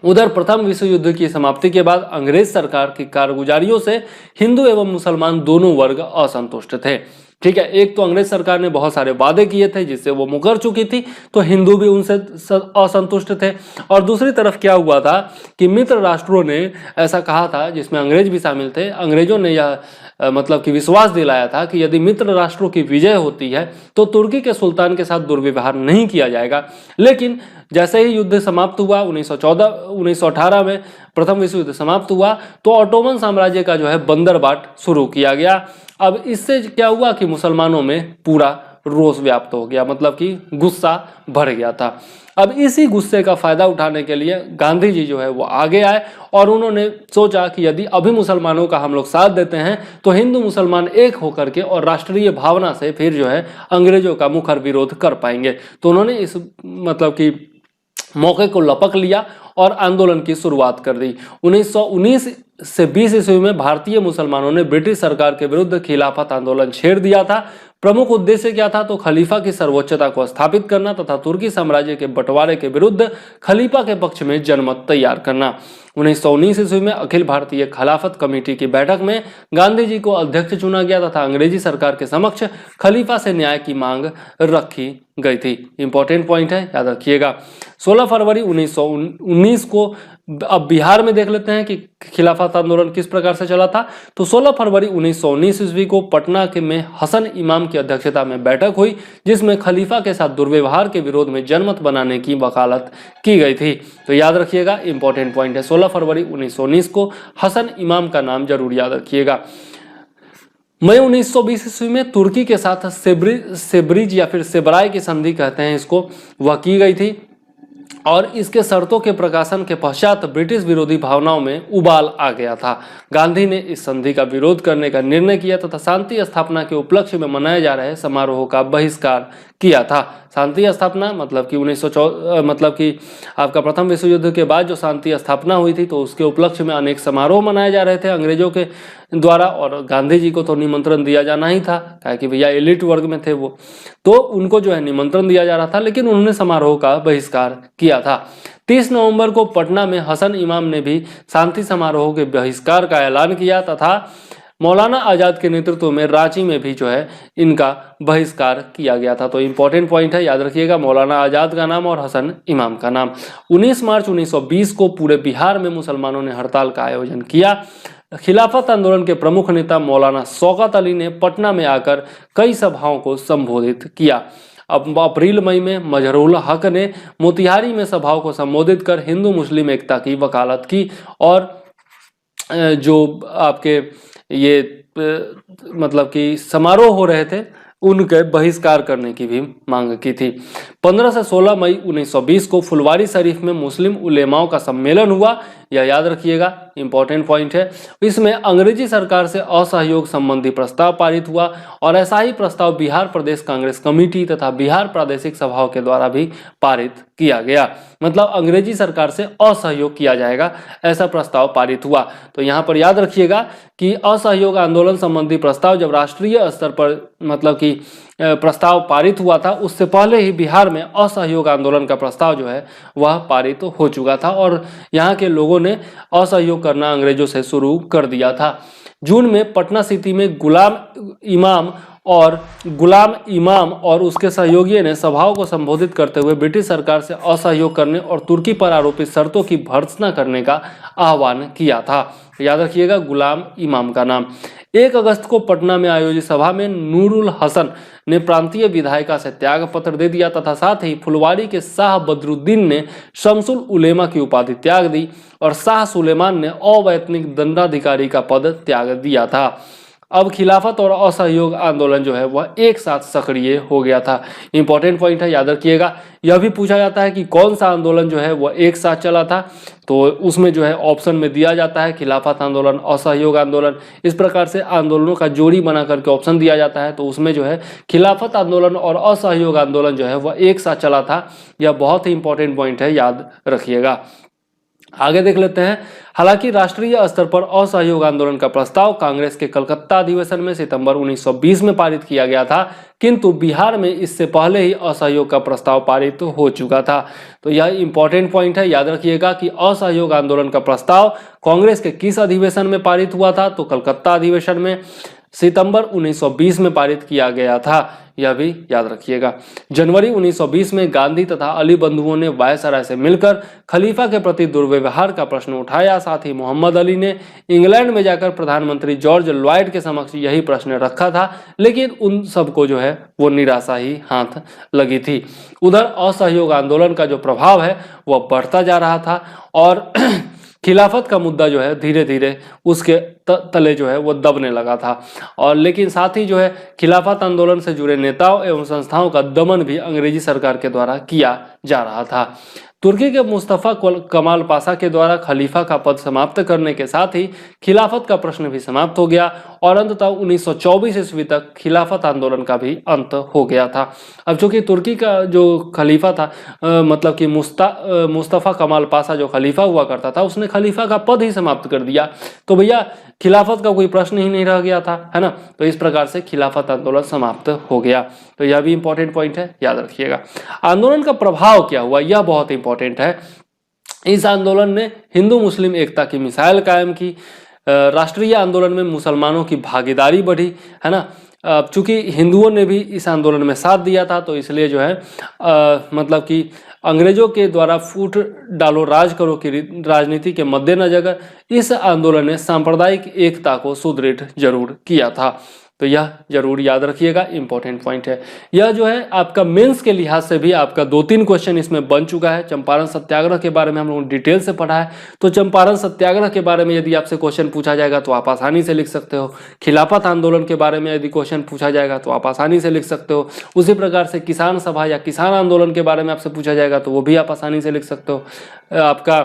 Speaker 1: उधर प्रथम विश्व युद्ध की समाप्ति के बाद अंग्रेज सरकार की कारगुजारियों से हिंदू एवं मुसलमान दोनों वर्ग असंतुष्ट थे। ठीक है, एक तो अंग्रेज सरकार ने बहुत सारे वादे किए थे जिससे वो मुकर चुकी थी, तो हिंदू भी उनसे असंतुष्ट थे। और दूसरी तरफ क्या हुआ था कि मित्र राष्ट्रों ने ऐसा कहा था, जिसमें अंग्रेज भी शामिल थे, अंग्रेजों ने यह मतलब कि विश्वास दिलाया था कि यदि मित्र राष्ट्रों की विजय होती है तो तुर्की के सुल्तान के साथ दुर्व्यवहार नहीं किया जाएगा। लेकिन जैसे ही युद्ध समाप्त हुआ 1918 में प्रथम विश्व युद्ध समाप्त हुआ, तो ऑटोमन साम्राज्य का जो है बंदरबाट शुरू किया गया। अब इससे क्या हुआ कि मुसलमानों में पूरा रोष व्याप्त हो गया, मतलब कि गुस्सा भर गया था। अब इसी गुस्से का फायदा उठाने के लिए गांधी जी जो है वो आगे आए और उन्होंने सोचा कि यदि अभी मुसलमानों का हम लोग साथ देते हैं तो हिंदू मुसलमान एक होकर के और राष्ट्रीय भावना से फिर जो है अंग्रेजों का मुखर विरोध कर पाएंगे। तो उन्होंने इस मतलब कि मौके को लपक लिया और आंदोलन की शुरुआत कर दी। 1919 से 20 ईस्वी में भारतीय मुसलमानों ने ब्रिटिश सरकार के विरुद्ध खिलाफत आंदोलन छेड़ दिया था। प्रमुख उद्देश्य क्या था, तो खलीफा की सर्वोच्चता को स्थापित करना तथा तुर्की साम्राज्य के बंटवारे के विरुद्ध खलीफा के पक्ष में जनमत तैयार करना। 1919 ईस्वी में अखिल भारतीय खिलाफत कमेटी की बैठक में गांधी जी को अध्यक्ष चुना गया तथा अंग्रेजी सरकार के समक्ष खलीफा से न्याय की मांग रखी गई थी। इंपॉर्टेंट पॉइंट है, याद रखिएगा। 16 फरवरी 1919 को अब बिहार में देख लेते हैं कि खिलाफत आंदोलन किस प्रकार से चला था। तो 16 फरवरी 1919 ईस्वी को पटना के में हसन इमाम की अध्यक्षता में बैठक हुई, जिसमें खलीफा के साथ दुर्व्यवहार के विरोध में जनमत बनाने की वकालत की गई थी। तो याद रखिएगा, इंपॉर्टेंट पॉइंट है, 16 फरवरी 1919 को हसन इमाम का नाम जरूर याद रखिएगा। मई 1920 ईस्वी में तुर्की के साथ सेब्रिज या फिर सेबराय की संधि कहते हैं इसको, वह की गई थी और इसके शर्तों के प्रकाशन के पश्चात ब्रिटिश विरोधी भावनाओं में उबाल आ गया था। गांधी ने इस संधि का विरोध करने का निर्णय किया तथा शांति स्थापना के उपलक्ष्य में मनाए जा रहे समारोह का बहिष्कार किया था। शांति स्थापना मतलब कि 1914 मतलब कि आपका प्रथम विश्व युद्ध के बाद जो शांति स्थापना हुई थी, तो उसके उपलक्ष्य में अनेक समारोह मनाए जा रहे थे अंग्रेजों के द्वारा, और गांधी जी को तो निमंत्रण दिया जाना ही था, क्या कि भैया एलिट वर्ग में थे वो, तो उनको जो है निमंत्रण दिया जा रहा था, लेकिन उन्होंने समारोह का बहिष्कार किया था। 30 नवंबर को पटना में हसन इमाम ने भी शांति समारोह के बहिष्कार का ऐलान किया तथा मौलाना आजाद के नेतृत्व में रांची में भी जो है इनका बहिष्कार किया गया था। तो इंपॉर्टेंट पॉइंट है, याद रखिएगा, मौलाना आजाद का नाम और हसन इमाम का नाम। 19 मार्च 1920 को पूरे बिहार में मुसलमानों ने हड़ताल का आयोजन किया। खिलाफत आंदोलन के प्रमुख नेता मौलाना शौकत अली ने पटना में आकर कई सभाओं को संबोधित किया। अब अप्रैल मई में मजहरुल हक ने मोतिहारी में सभाओं को संबोधित कर हिंदू मुस्लिम एकता की वकालत की और जो आपके ये मतलब कि समारोह हो रहे थे उनके बहिष्कार करने की भी मांग की थी। 15 से 16 मई 1920 को फुलवारी शरीफ में मुस्लिम उलेमाओं का सम्मेलन हुआ, यह याद रखिएगा, इंपॉर्टेंट पॉइंट है। इसमें अंग्रेजी सरकार से असहयोग संबंधी प्रस्ताव पारित हुआ और ऐसा ही प्रस्ताव बिहार प्रदेश कांग्रेस कमेटी तथा बिहार प्रादेशिक सभाओं के द्वारा भी पारित किया गया। मतलब अंग्रेजी सरकार से असहयोग किया जाएगा, ऐसा प्रस्ताव पारित हुआ। तो यहाँ पर याद रखिएगा कि असहयोग आंदोलन संबंधी प्रस्ताव जब राष्ट्रीय स्तर पर मतलब कि प्रस्ताव पारित हुआ था, उससे पहले ही बिहार में असहयोग आंदोलन का प्रस्ताव जो है वह पारित हो चुका था और यहाँ के लोगों ने असहयोग करना अंग्रेजों से शुरू कर दिया था। जून में पटना सिटी में गुलाम इमाम और उसके सहयोगियों ने सभाओं को संबोधित करते हुए ब्रिटिश सरकार से असहयोग करने और तुर्की पर आरोपित शर्तों की भर्त्सना करने का आह्वान किया था। याद रखिएगा, गुलाम इमाम का नाम। 1 अगस्त को पटना में आयोजित सभा में नूरुल हसन ने प्रांतीय विधायिका से त्याग पत्र दे दिया तथा साथ ही फुलवारी के शाह बदरुद्दीन ने शमसुल उलेमा की उपाधि त्याग दी और शाह सुलेमान ने अवैतनिक दंडाधिकारी का पद त्याग दिया था। अब खिलाफत और असहयोग आंदोलन जो है वह एक साथ सक्रिय हो गया था। इंपॉर्टेंट पॉइंट है, याद रखिएगा। यह भी पूछा जाता है कि कौन सा आंदोलन जो है वह एक साथ चला था, तो उसमें जो है ऑप्शन में दिया जाता है खिलाफत आंदोलन, असहयोग आंदोलन। इस प्रकार से आंदोलनों का जोड़ी बना करके ऑप्शन दिया जाता है, तो उसमें जो है खिलाफत आंदोलन और असहयोग आंदोलन जो है वह एक साथ चला था। यह बहुत ही इंपॉर्टेंट पॉइंट है, याद रखिएगा। आगे देख लेते हैं। हालांकि राष्ट्रीय स्तर पर असहयोग आंदोलन का प्रस्ताव कांग्रेस के कलकत्ता अधिवेशन में सितंबर 1920 में पारित किया गया था, किंतु बिहार में इससे पहले ही असहयोग का प्रस्ताव पारित हो चुका था। तो यह इंपॉर्टेंट पॉइंट है, याद रखिएगा कि असहयोग आंदोलन का प्रस्ताव कांग्रेस के किस अधिवेशन में पारित हुआ था, तो कलकत्ता अधिवेशन में सितंबर 1920 में पारित किया गया था। यह भी याद रखिएगा। जनवरी 1920 में गांधी तथा अली बंधुओं ने वायसराय से मिलकर खलीफा के प्रति दुर्व्यवहार का प्रश्न उठाया। साथ ही मोहम्मद अली ने इंग्लैंड में जाकर प्रधानमंत्री जॉर्ज लॉयड के समक्ष यही प्रश्न रखा था, लेकिन उन सबको जो है वो निराशा ही हाथ लगी थी। उधर असहयोग आंदोलन का जो प्रभाव है वह बढ़ता जा रहा था और खिलाफत का मुद्दा जो है धीरे धीरे उसके तले जो है वो दबने लगा था। और लेकिन साथ ही जो है खिलाफत आंदोलन से जुड़े नेताओं एवं संस्थाओं का दमन भी अंग्रेजी सरकार के द्वारा किया जा रहा था। तुर्की के मुस्तफा कमाल पाशा के द्वारा खलीफा का पद समाप्त करने के साथ ही खिलाफत का प्रश्न भी समाप्त हो गया और अंततः 1924 ईस्वी तक खिलाफत आंदोलन का भी अंत हो गया था। अब चूंकि तुर्की का जो खलीफा था मतलब कि मुस्तफा कमाल पाशा जो खलीफा हुआ करता था, उसने खलीफा का पद ही समाप्त कर दिया, तो भैया खिलाफत का कोई प्रश्न ही नहीं रह गया था, है ना। तो इस प्रकार से खिलाफत आंदोलन समाप्त हो गया। तो यह भी इंपॉर्टेंट पॉइंट है, याद रखिएगा। आंदोलन का प्रभाव क्या हुआ, यह बहुत इंपॉर्टेंट है। इस आंदोलन ने हिंदू मुस्लिम एकता की मिसाल कायम की। राष्ट्रीय आंदोलन में मुसलमानों की भागीदारी बढ़ी, है ना। चूंकि हिंदुओं ने भी इस आंदोलन में साथ दिया था, तो इसलिए जो है मतलब कि अंग्रेजों के द्वारा फूट डालो राज करो की राजनीति के मद्देनजर इस आंदोलन ने सांप्रदायिक एकता को सुदृढ़ जरूर किया था। तो यह जरूर याद रखिएगा, इंपॉर्टेंट पॉइंट है। यह जो है आपका मेंस के लिहाज से भी आपका 2-3 क्वेश्चन इसमें बन चुका है। चंपारण सत्याग्रह के बारे में हम लोगों ने डिटेल से पढ़ा है, तो चंपारण सत्याग्रह के बारे में यदि आपसे क्वेश्चन पूछा जाएगा तो आप आसानी से लिख सकते हो। खिलाफत आंदोलन के बारे में यदि क्वेश्चन पूछा जाएगा तो आप आसानी से लिख सकते हो। उसी प्रकार से किसान सभा या किसान आंदोलन के बारे में आपसे पूछा जाएगा तो वो भी आप आसानी से लिख सकते हो। आपका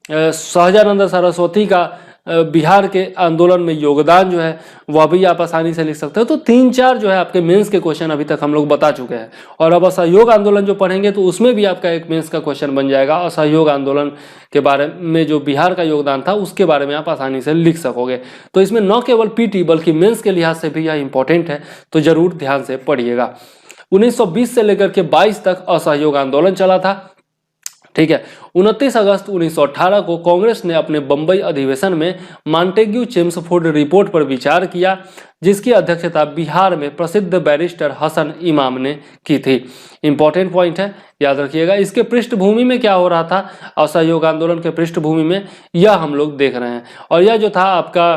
Speaker 1: सहजानंद सरस्वती का बिहार के आंदोलन में योगदान जो है वह भी आप आसानी से लिख सकते हो। तो 3-4 जो है आपके मेंस के क्वेश्चन अभी तक हम लोग बता चुके हैं, और अब असहयोग आंदोलन जो पढ़ेंगे तो उसमें भी आपका एक मेंस का क्वेश्चन बन जाएगा। असहयोग आंदोलन के बारे में जो बिहार का योगदान था उसके बारे में आप आसानी से लिख सकोगे। तो इसमें न केवल पीटी बल्कि मेंस के लिहाज से भी यह इंपॉर्टेंट है, तो जरूर ध्यान से पढ़िएगा। 1920 से लेकर के 22 तक असहयोग आंदोलन चला था, ठीक है। 29 अगस्त 1918 को कांग्रेस ने अपने बंबई अधिवेशन में मॉन्टेग्यू चेम्सफोर्ड रिपोर्ट पर विचार किया, जिसकी अध्यक्षता बिहार में प्रसिद्ध बैरिस्टर हसन इमाम ने की थी। इंपॉर्टेंट पॉइंट है, याद रखिएगा। इसके पृष्ठभूमि में क्या हो रहा था, असहयोग आंदोलन के पृष्ठभूमि में यह हम लोग देख रहे हैं। और यह जो था आपका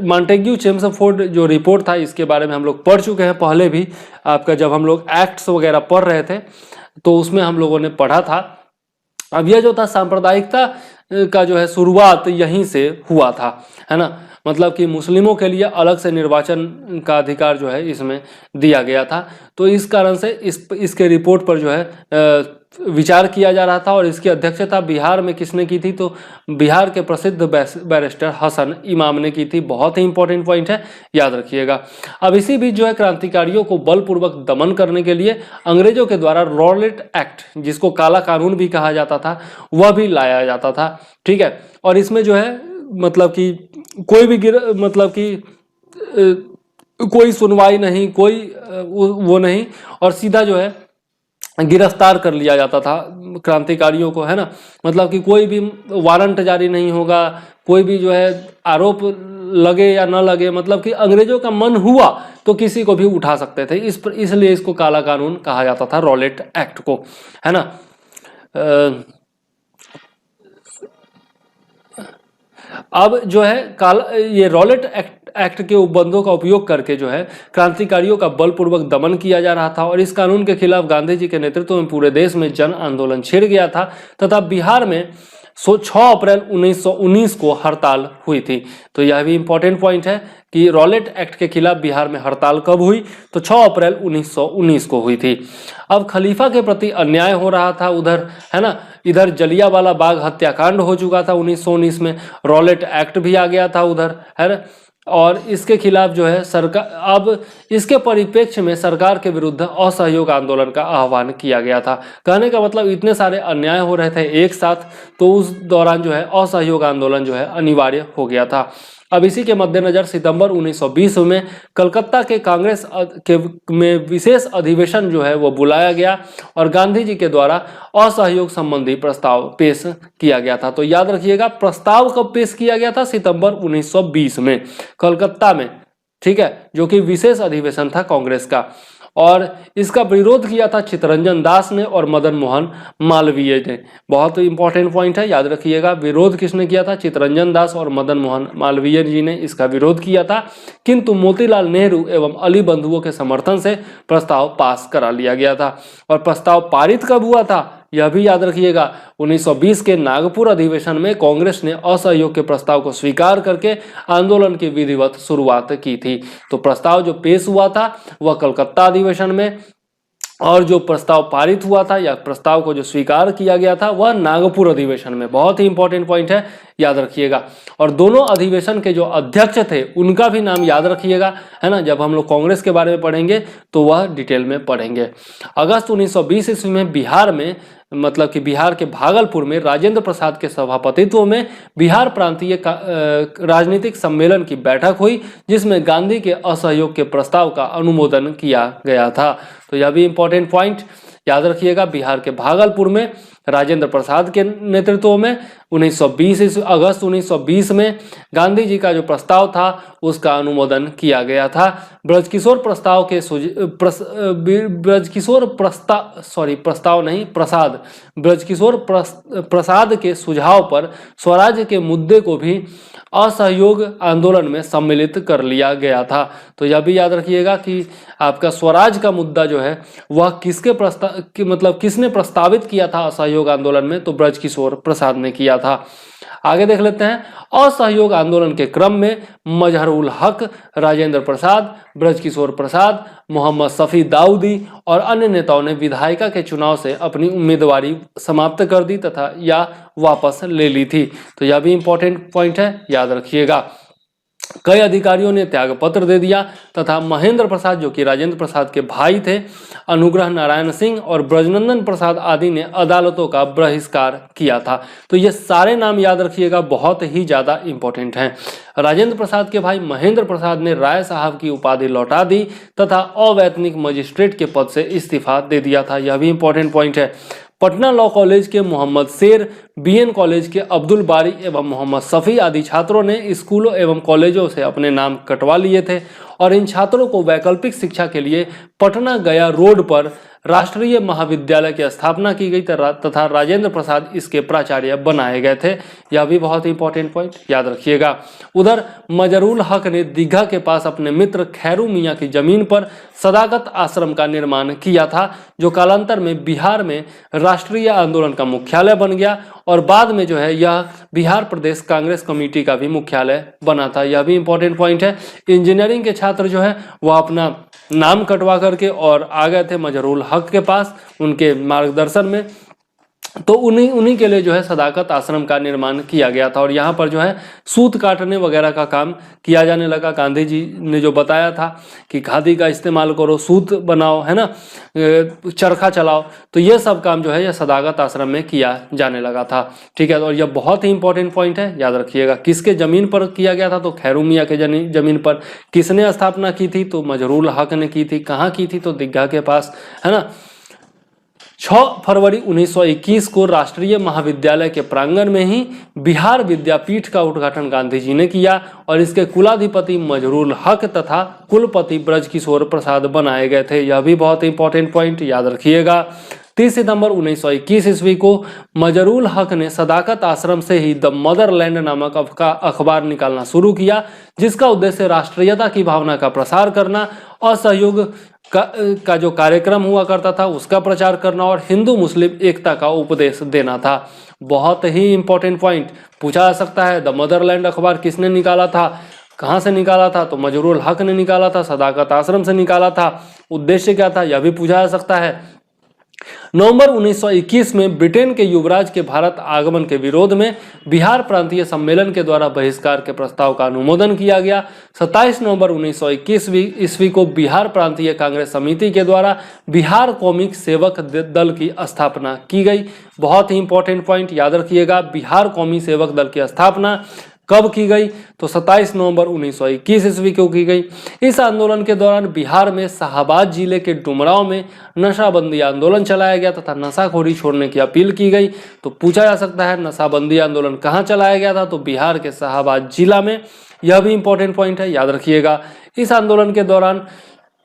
Speaker 1: मॉन्टेग्यू चेम्सफोर्ड जो रिपोर्ट था, इसके बारे में हम लोग पढ़ चुके हैं पहले भी। आपका जब हम लोग एक्ट्स वगैरह पढ़ रहे थे तो उसमें हम लोगों ने पढ़ा था। अब यह जो था सांप्रदायिकता का जो है शुरुआत यहीं से हुआ था, है ना। मतलब कि मुस्लिमों के लिए अलग से निर्वाचन का अधिकार जो है इसमें दिया गया था। तो इस कारण से इसके रिपोर्ट पर जो है विचार किया जा रहा था, और इसकी अध्यक्षता बिहार में किसने की थी, तो बिहार के प्रसिद्ध बैरिस्टर हसन इमाम ने की थी। बहुत ही इंपॉर्टेंट पॉइंट है, याद रखिएगा। अब इसी बीच जो है क्रांतिकारियों को बलपूर्वक दमन करने के लिए अंग्रेजों के द्वारा रॉलेट एक्ट, जिसको काला कानून भी कहा जाता था, वह भी लाया जाता था, ठीक है। और इसमें जो है मतलब कि कोई भी मतलब कि कोई सुनवाई नहीं, कोई वो नहीं, और सीधा जो है गिरफ्तार कर लिया जाता था क्रांतिकारियों को, है ना। मतलब कि कोई भी वारंट जारी नहीं होगा, कोई भी जो है आरोप लगे या न लगे, मतलब कि अंग्रेजों का मन हुआ तो किसी को भी उठा सकते थे। इसलिए इसको काला कानून कहा जाता था, रॉलेट एक्ट को, है ना। अब जो है ये रॉलेट एक्ट के उपबंधों का उपयोग करके जो है क्रांतिकारियों का बलपूर्वक दमन किया जा रहा था और इस कानून के खिलाफ गांधी जी के नेतृत्व में पूरे देश में जन आंदोलन छिड़ गया था तथा बिहार में 6 अप्रैल 1919 को हड़ताल हुई थी। तो यह भी इंपॉर्टेंट पॉइंट है कि रॉलेट एक्ट के खिलाफ बिहार में हड़ताल कब हुई, तो 6 अप्रैल 1919 को हुई थी। अब खलीफा के प्रति अन्याय हो रहा था उधर, है ना, इधर जलियांवाला बाग हत्याकांड हो चुका था 1919 में, रॉलेट एक्ट भी आ गया था उधर, है ना, और इसके खिलाफ जो है सरकार, अब इसके परिप्रेक्ष्य में सरकार के विरुद्ध असहयोग आंदोलन का आह्वान किया गया था। कहने का मतलब इतने सारे अन्याय हो रहे थे एक साथ, तो उस दौरान जो है असहयोग आंदोलन जो है अनिवार्य हो गया था। अब इसी के मद्देनजर सितंबर 1920 में कलकत्ता के कांग्रेस में विशेष अधिवेशन जो है वो बुलाया गया और गांधी जी के द्वारा असहयोग संबंधी प्रस्ताव पेश किया गया था। तो याद रखिएगा, प्रस्ताव कब पेश किया गया था? सितंबर 1920 में कलकत्ता में, ठीक है, जो कि विशेष अधिवेशन था कांग्रेस का। और इसका विरोध किया था चित्तरंजन दास ने और मदन मोहन मालवीय ने। बहुत इंपॉर्टेंट पॉइंट है, याद रखिएगा, विरोध किसने किया था? चित्तरंजन दास और मदन मोहन मालवीय जी ने इसका विरोध किया था, किंतु मोतीलाल नेहरू एवं अली बंधुओं के समर्थन से प्रस्ताव पास करा लिया गया था। और प्रस्ताव पारित कब हुआ था यह भी याद रखिएगा, 1920 के नागपुर अधिवेशन में कांग्रेस ने असहयोग के प्रस्ताव को स्वीकार करके आंदोलन की विधिवत शुरुआत की थी। तो प्रस्ताव जो पेश हुआ था वह कलकत्ता अधिवेशन में, और जो प्रस्ताव पारित हुआ था या प्रस्ताव को जो स्वीकार किया गया था वह नागपुर अधिवेशन में। बहुत ही इंपॉर्टेंट पॉइंट है, याद रखिएगा। और दोनों अधिवेशन के जो अध्यक्ष थे उनका भी नाम याद रखिएगा, है ना, जब हम लोग कांग्रेस के बारे में पढ़ेंगे तो वह डिटेल में पढ़ेंगे। अगस्त 1920 ईस्वी में बिहार में, मतलब कि बिहार के भागलपुर में राजेंद्र प्रसाद के सभापतित्व में बिहार प्रांतीय राजनीतिक सम्मेलन की बैठक हुई, जिसमें गांधी के असहयोग के प्रस्ताव का अनुमोदन किया गया था। तो यह भी इंपॉर्टेंट पॉइंट याद रखिएगा, बिहार के भागलपुर में राजेंद्र प्रसाद के नेतृत्व में 1920 अगस्त 1920 में गांधी जी का जो प्रस्ताव था उसका अनुमोदन किया गया था। ब्रजकिशोर प्रसाद के सुझाव पर स्वराज्य के मुद्दे को भी असहयोग आंदोलन में सम्मिलित कर लिया गया था। तो यह भी याद रखिएगा कि आपका स्वराज का मुद्दा जो है वह किसने प्रस्तावित किया था असहयोग आंदोलन में? तो ब्रजकिशोर प्रसाद ने किया था। आगे देख लेते हैं। असहयोग आंदोलन के क्रम में मजहरुल हक, राजेंद्र प्रसाद, ब्रजकिशोर प्रसाद, मोहम्मद शफी दाऊदी और अन्य नेताओं ने विधायिका के चुनाव से अपनी उम्मीदवारी समाप्त कर दी तथा या वापस ले ली थी। तो यह भी इंपॉर्टेंट पॉइंट है, याद रखिएगा। कई अधिकारियों ने त्याग पत्र दे दिया तथा महेंद्र प्रसाद, जो कि राजेंद्र प्रसाद के भाई थे, अनुग्रह नारायण सिंह और ब्रजनंदन प्रसाद आदि ने अदालतों का बहिष्कार किया था। तो ये सारे नाम याद रखिएगा, बहुत ही ज्यादा इंपॉर्टेंट हैं। राजेंद्र प्रसाद के भाई महेंद्र प्रसाद ने राय साहब की उपाधि लौटा दी तथा अवैतनिक मजिस्ट्रेट के पद से इस्तीफा दे दिया था। यह भी इंपॉर्टेंट पॉइंट है। पटना लॉ कॉलेज के मोहम्मद शेर, बीएन कॉलेज के अब्दुल बारी एवं मोहम्मद शफी आदि छात्रों ने स्कूलों एवं कॉलेजों से अपने नाम कटवा लिए थे और इन छात्रों को वैकल्पिक शिक्षा के लिए पटना गया रोड पर राष्ट्रीय महाविद्यालय की स्थापना की गई तथा राजेंद्र प्रसाद इसके प्राचार्य बनाए गए थे। यह भी बहुत इंपॉर्टेंट पॉइंट, याद रखिएगा। उधर मजहरुल हक ने दीघा के पास अपने मित्र खैरू मियाँ की जमीन पर सदाकत आश्रम का निर्माण किया था, जो कालांतर में बिहार में राष्ट्रीय आंदोलन का मुख्यालय बन गया और बाद में जो है यह बिहार प्रदेश कांग्रेस कमेटी का भी मुख्यालय बना था। यह भी इंपॉर्टेंट पॉइंट है। इंजीनियरिंग के छात्र जो है वह अपना नाम कटवा करके और आ गए थे मजहरुल हक के पास, उनके मार्गदर्शन में। तो उन्हीं के लिए जो है सदाकत आश्रम का निर्माण किया गया था और यहाँ पर जो है सूत काटने वगैरह का काम किया जाने लगा। गांधी जी ने जो बताया था कि खादी का इस्तेमाल करो, सूत बनाओ, है ना, चरखा चलाओ, तो ये सब काम जो है यह सदाकत आश्रम में किया जाने लगा था। ठीक है, और यह बहुत ही इंपॉर्टेंट पॉइंट है, याद रखिएगा। किसके जमीन पर किया गया था? तो खैरू मियाँ के जमीन पर। किसने स्थापना की थी? तो मजहरुल हक ने की थी। कहाँ की थी? तो दीघा के पास, है ना। 6 फरवरी 1921 को राष्ट्रीय महाविद्यालय के प्रांगण में ही बिहार विद्यापीठ का उद्घाटन गांधी जी ने किया और इसके कुलाधिपति मजहरुल हक तथा कुलपति ब्रजकिशोर प्रसाद बनाए गए थे। यह भी बहुत इंपॉर्टेंट पॉइंट, याद रखिएगा। 30 सितंबर 1921 ईस्वी को मजरुल हक ने सदाकत आश्रम से ही द मदरलैंड नामक अखबार निकालना शुरू किया, जिसका उद्देश्य राष्ट्रीयता की भावना का प्रसार करना, असहयोग का जो कार्यक्रम हुआ करता था उसका प्रचार करना और हिंदू मुस्लिम एकता का उपदेश देना था। बहुत ही इंपॉर्टेंट पॉइंट पूछा जा सकता है, द मदरलैंड अखबार किसने निकाला था, कहाँ से निकाला था? तो मजरुल हक ने निकाला था, सदाकत आश्रम से निकाला था। उद्देश्य क्या था, यह भी पूछा जा सकता है। नवंबर 1921 में ब्रिटेन के युवराज के भारत आगमन के विरोध में बिहार प्रांतीय सम्मेलन के द्वारा बहिष्कार के प्रस्ताव का अनुमोदन किया गया। 27 नवंबर 1921 ईस्वी को बिहार प्रांतीय कांग्रेस समिति के द्वारा बिहार कौमी सेवक दल की स्थापना की गई। बहुत ही इंपॉर्टेंट पॉइंट याद रखिएगा, बिहार कौमी सेवक दल की स्थापना कब की गई? तो 27 नवंबर 1921 ईस्वी को की गई। इस आंदोलन के दौरान बिहार में शाहबाद जिले के डुमरांव में नशाबंदी आंदोलन चलाया गया तथा नशाखोरी छोड़ने की अपील की गई। तो पूछा जा सकता है नशाबंदी आंदोलन कहाँ चलाया गया था? तो बिहार के शाहबाद जिला में। यह भी इंपॉर्टेंट पॉइंट है, याद रखिएगा। इस आंदोलन के दौरान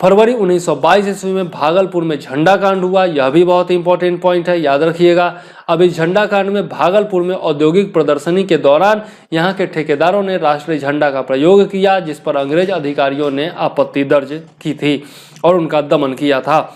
Speaker 1: फरवरी 1922 ईस्वी में भागलपुर में झंडा कांड हुआ। यह भी बहुत इंपॉर्टेंट पॉइंट है, याद रखिएगा। अब इस झंडा कांड में भागलपुर में औद्योगिक प्रदर्शनी के दौरान यहाँ के ठेकेदारों ने राष्ट्रीय झंडा का प्रयोग किया, जिस पर अंग्रेज अधिकारियों ने आपत्ति दर्ज की थी और उनका दमन किया था।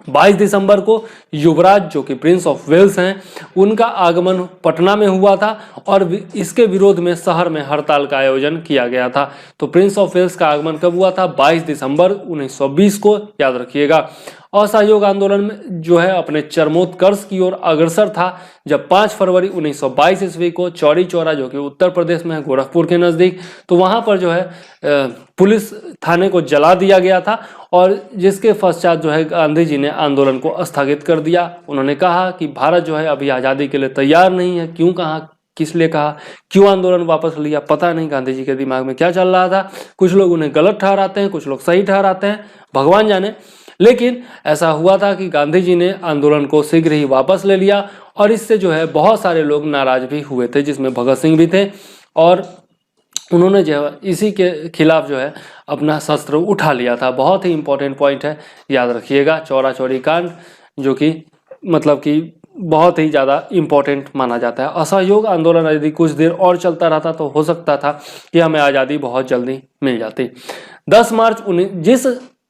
Speaker 1: 22 दिसंबर को युवराज जो कि प्रिंस ऑफ वेल्स हैं, उनका आगमन पटना में हुआ था और इसके विरोध में शहर में हड़ताल का आयोजन किया गया था। तो प्रिंस ऑफ वेल्स का आगमन कब हुआ था? 22 दिसंबर 1920 को, याद रखिएगा। असहयोग आंदोलन में जो है अपने चरमोत्कर्ष की ओर अग्रसर था जब 5 फरवरी 1922 ईस्वी को चौरी चौरा जो कि उत्तर प्रदेश में है, गोरखपुर के नज़दीक, तो वहाँ पर जो है पुलिस थाने को जला दिया गया था और जिसके पश्चात जो है गांधी जी ने आंदोलन को स्थगित कर दिया। उन्होंने कहा कि भारत जो है अभी आज़ादी के लिए तैयार नहीं है। क्यों कहा, किस लिए कहा, क्यों आंदोलन वापस लिया, पता नहीं गांधी जी के दिमाग में क्या चल रहा था। कुछ लोग उन्हें गलत ठहराते हैं, कुछ लोग सही ठहराते हैं, भगवान जाने। लेकिन ऐसा हुआ था कि गांधी जी ने आंदोलन को शीघ्र ही वापस ले लिया और इससे जो है बहुत सारे लोग नाराज भी हुए थे, जिसमें भगत सिंह भी थे और उन्होंने जो है इसी के खिलाफ जो है अपना शस्त्र उठा लिया था। बहुत ही इंपॉर्टेंट पॉइंट है, याद रखिएगा। चौरा चौरी कांड जो कि मतलब कि बहुत ही ज़्यादा इम्पोर्टेंट माना जाता है। असहयोग आंदोलन यदि कुछ देर और चलता रहता तो हो सकता था कि हमें आज़ादी बहुत जल्दी मिल जाती। 10 मार्च जिस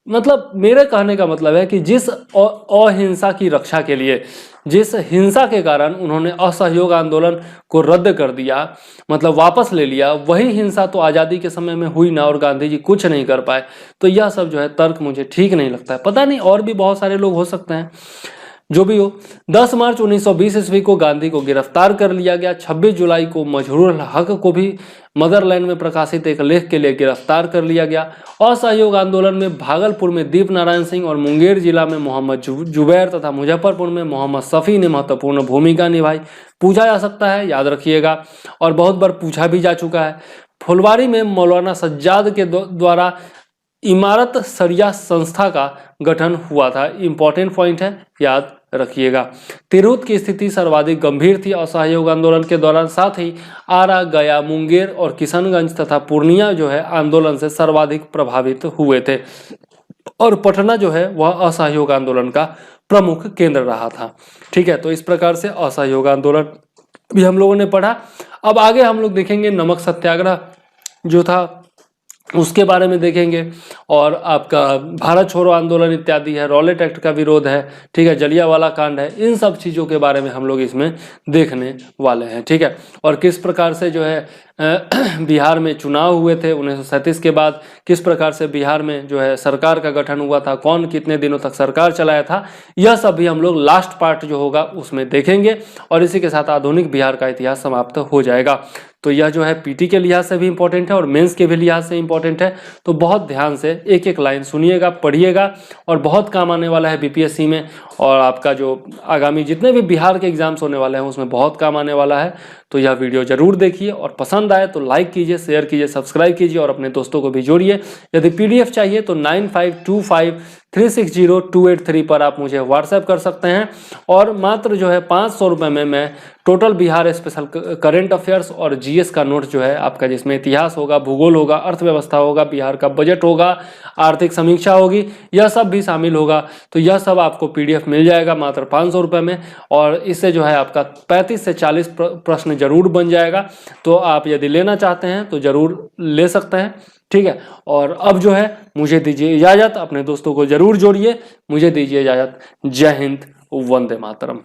Speaker 1: मतलब मेरे कहने का मतलब है कि जिस अहिंसा की रक्षा के लिए, जिस हिंसा के कारण उन्होंने असहयोग आंदोलन को रद्द कर दिया, मतलब वापस ले लिया, वही हिंसा तो आज़ादी के समय में हुई ना और गांधी जी कुछ नहीं कर पाए। तो यह सब जो है तर्क मुझे ठीक नहीं लगता है। पता नहीं और भी बहुत सारे लोग हो सकते हैं, जो भी हो। 10 मार्च 1920 ईस्वी को गांधी को गिरफ्तार कर लिया गया। 26 जुलाई को मजरूल हक को भी मदरलैंड में प्रकाशित एक लेख के लिए गिरफ्तार कर लिया गया। असहयोग आंदोलन में भागलपुर में दीप नारायण सिंह और मुंगेर जिला में मोहम्मद जुबैर तथा मुजफ्फरपुर में मोहम्मद शफी ने महत्वपूर्ण भूमिका निभाई। पूछा जा सकता है, याद रखिएगा, और बहुत बार पूछा भी जा चुका है। फुलवारी में मौलाना सज्जाद के द्वारा इमारत सरिया संस्था का गठन हुआ था। इंपॉर्टेंट पॉइंट है, याद रखिएगा। तिरहुत की स्थिति सर्वाधिक गंभीर थी असहयोग आंदोलन के दौरान। साथ ही आरा, गया, मुंगेर और किशनगंज तथा पूर्णिया जो है आंदोलन से सर्वाधिक प्रभावित हुए थे और पटना जो है वह असहयोग आंदोलन का प्रमुख केंद्र रहा था। ठीक है, तो इस प्रकार से असहयोग आंदोलन भी हम लोगों ने पढ़ा। अब आगे हम लोग देखेंगे नमक सत्याग्रह जो था उसके बारे में देखेंगे और आपका भारत छोड़ो आंदोलन इत्यादि है, रॉलेट एक्ट का विरोध है, ठीक है, जलियांवाला कांड है। इन सब चीज़ों के बारे में हम लोग इसमें देखने वाले हैं। ठीक है, और किस प्रकार से जो है बिहार में चुनाव हुए थे 1937 के बाद, किस प्रकार से बिहार में जो है सरकार का गठन हुआ था, कौन कितने दिनों तक सरकार चलाया था, यह सब भी हम लोग लास्ट पार्ट जो होगा उसमें देखेंगे और इसी के साथ आधुनिक बिहार का इतिहास समाप्त हो जाएगा। तो यह जो है पीटी के लिहाज से भी इंपॉर्टेंट है और मेंस के भी लिहाज से इंपॉर्टेंट है। तो बहुत ध्यान से एक एक लाइन सुनिएगा, पढ़िएगा और बहुत काम आने वाला है बीपीएससी में और आपका जो आगामी जितने भी बिहार के एग्जाम्स होने वाले हैं उसमें बहुत काम आने वाला है। तो यह वीडियो जरूर देखिए और पसंद आए तो लाइक कीजिए, शेयर कीजिए, सब्सक्राइब कीजिए और अपने दोस्तों को भी जोड़िए। यदि पीडीएफ चाहिए तो 9525 360283 पर आप मुझे व्हाट्सएप कर सकते हैं। और मात्र जो है 500 रुपये में मैं total Bihar special current affairs और जीएस का नोट जो है आपका, जिसमें इतिहास होगा, भूगोल होगा, अर्थव्यवस्था होगा, बिहार का बजट होगा, आर्थिक समीक्षा होगी, यह सब भी शामिल होगा। तो यह सब आपको पीडीएफ मिल जाएगा मात्र 500 रुपये में। और इससे जो है आपका 35 से 40 प्रश्न जरूर बन जाएगा। तो आप यदि लेना चाहते हैं तो जरूर ले सकते हैं, ठीक है। और अब जो है मुझे दीजिए इजाजत, अपने दोस्तों को जरूर जोड़िए, मुझे दीजिए इजाजत। जय हिंद, वंदे मातरम।